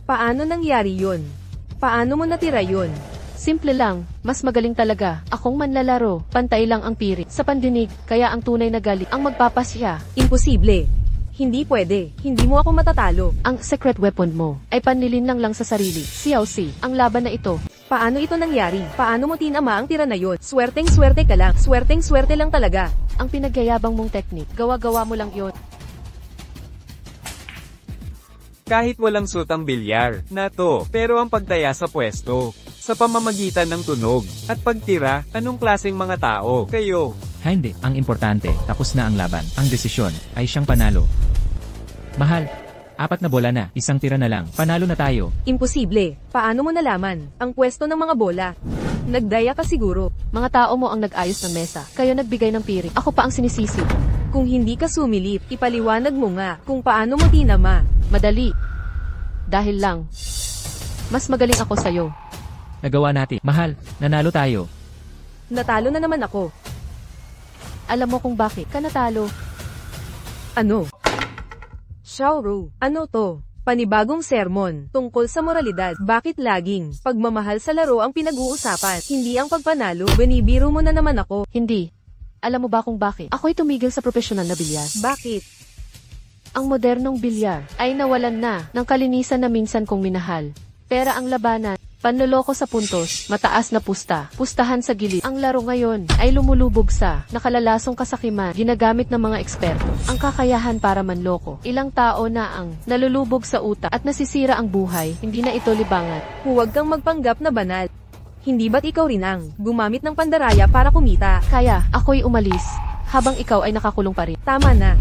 paano nangyari yun? Paano mo natira yun? simple lang, mas magaling talaga. Akong manlalaro, pantay lang ang piri sa pandinig. Kaya ang tunay na galing ang magpapasya. Imposible. Hindi pwede. Hindi mo ako matatalo. Ang secret weapon mo ay panlilinlang lang sa sarili. Xiao Si, ang laban na ito. Paano ito nangyari? Paano mo tinama ang tira na yon? Swerteng-swerte ka lang. Swerteng-swerte lang talaga. Ang pinagyayabang mong teknik, gawa-gawa mo lang yon. Kahit walang suit ang bilyar na to, pero ang pagtaya sa pwesto, sa pamamagitan ng tunog, at pagtira, anong klaseng mga tao, kayo? Hindi, ang importante, tapos na ang laban. Ang desisyon ay siyang panalo. Mahal, 4 na bola na, 1 tira na lang, panalo na tayo. Imposible. Paano mo nalaman? Ang pwesto ng mga bola. Nagdaya ka siguro. Mga tao mo ang nag-ayos ng mesa, kayo nagbigay ng piri. Ako pa ang sinisisi. Kung hindi ka sumilip, ipaliwanag mo nga kung paano mo tinama. Madali. Dahil lang, mas magaling ako sa'yo. Nagawa natin. Mahal, nanalo tayo. Natalo na naman ako. Alam mo kung bakit ka natalo. Ano? Xiaoru, ano to? Panibagong sermon tungkol sa moralidad. Bakit laging pagmamahal sa laro ang pinag-uusapan? Hindi ang pagpanalo. Binibiro mo na naman ako. Hindi. Alam mo ba kung bakit? Ako'y tumigil sa profesional na bilyar. Bakit? Ang modernong bilyar ay nawalan na ng kalinisan na minsan kong minahal. Pera ang labanan, panloloko sa puntos, mataas na pustahan sa gilid. Ang laro ngayon ay lumulubog sa nakalalasong kasakiman, ginagamit ng mga eksperto. Ang kakayahan para manloko. Ilang tao na ang nalulubog sa utak at nasisira ang buhay, hindi na ito libangan. Huwag kang magpanggap na banal. Hindi ba't ikaw rin ang gumamit ng pandaraya para kumita? Kaya, ako'y umalis, habang ikaw ay nakakulong pa rin. Tama na.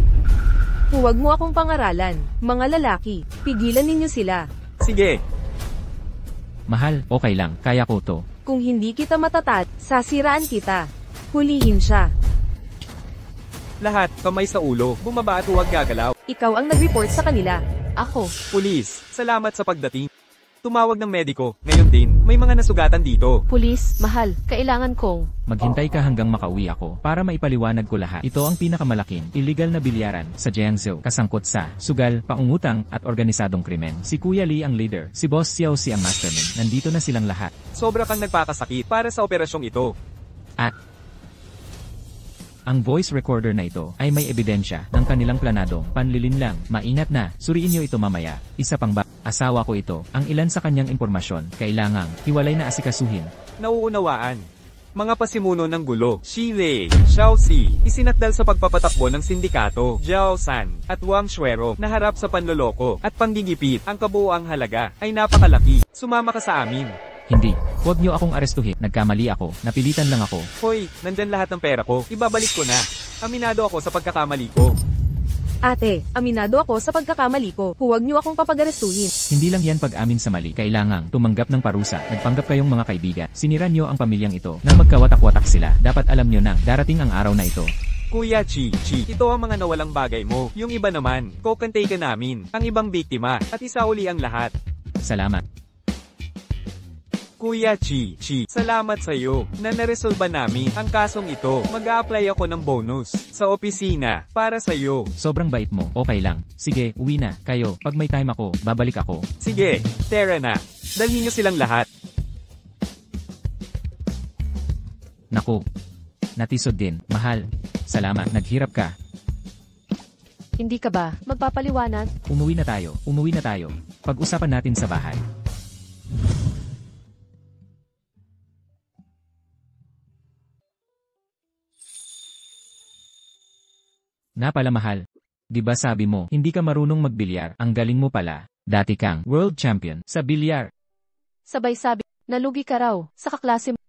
Huwag mo akong pangaralan. Mga lalaki, pigilan ninyo sila. Sige. Mahal, okay lang, kaya ko to. Kung hindi kita matatat, sasiraan kita. Hulihin siya. Lahat, kamay sa ulo, bumaba at huwag gagalaw. Ikaw ang nag-report sa kanila. Ako, Pulis, salamat sa pagdating. Tumawag ng mediko, ngayon din, may mga nasugatan dito. pulis, mahal, kailangan kong Maghintay ka hanggang makauwi ako para maipaliwanag ko lahat. Ito ang pinakamalaking, illegal na bilyaran sa Jiangsu, kasangkot sa sugal, pangungutang at organisadong krimen. Si Kuya Lee ang leader, si Boss Xiao Si ang mastermind. Nandito na silang lahat. Sobra kang nagpakasakit para sa operasyong ito. At ang voice recorder na ito ay may ebidensya ng kanilang planadong panlilinlang. Maingat na, suriin nyo ito mamaya. Isa pang ba, asawa ko ito, ang ilan sa kanyang impormasyon, kailangang hiwalay na asikasuhin. Nauunawaan. Mga pasimuno ng gulo, Shile, Xiao Si, isinakdal sa pagpapatakbo ng sindikato, Jiao San, at Wang Shuero, na harap sa panloloko, at panggigipit. Ang kabuoang halaga, ay napakalaki. Sumama ka sa amin. Hindi, huwag nyo akong arestuhin, nagkamali ako, napilitan lang ako. Hoy, nandyan lahat ng pera ko, ibabalik ko na. Aminado ako sa pagkakamali ko. Ate, aminado ako sa pagkakamali ko. Huwag niyo akong papagarestuhin. Hindi lang yan pag-amin sa mali, kailangang tumanggap ng parusa. Nagpanggap kayong mga kaibigan. Sinira nyo ang pamilyang ito. Nang magkawatak-watak sila, dapat alam nyo nang darating ang araw na ito. Kuya Chi, ito ang mga nawalang bagay mo. Yung iba naman, kokantay ka namin. Ang ibang biktima, at isauli ang lahat. Salamat. Kuya Chi, salamat sa'yo na naresolba namin ang kasong ito. Mag-a-apply ako ng bonus sa opisina para sa'yo. Sobrang bait mo, okay lang. Sige, uwi na. Kayo, pag may time ako, babalik ako. Sige, tara na. Dalhin niyo silang lahat. Naku. Natisod din, mahal. Salamat, naghirap ka. Hindi ka ba magpapaliwanag? Umuwi na tayo. Pag-usapan natin sa bahay. Napala mahal. Di ba sabi mo, hindi ka marunong magbilyar, ang galing mo pala. Dati kang world champion sa bilyar. Sabay sabi, nalugi ka raw sa kaklase mo.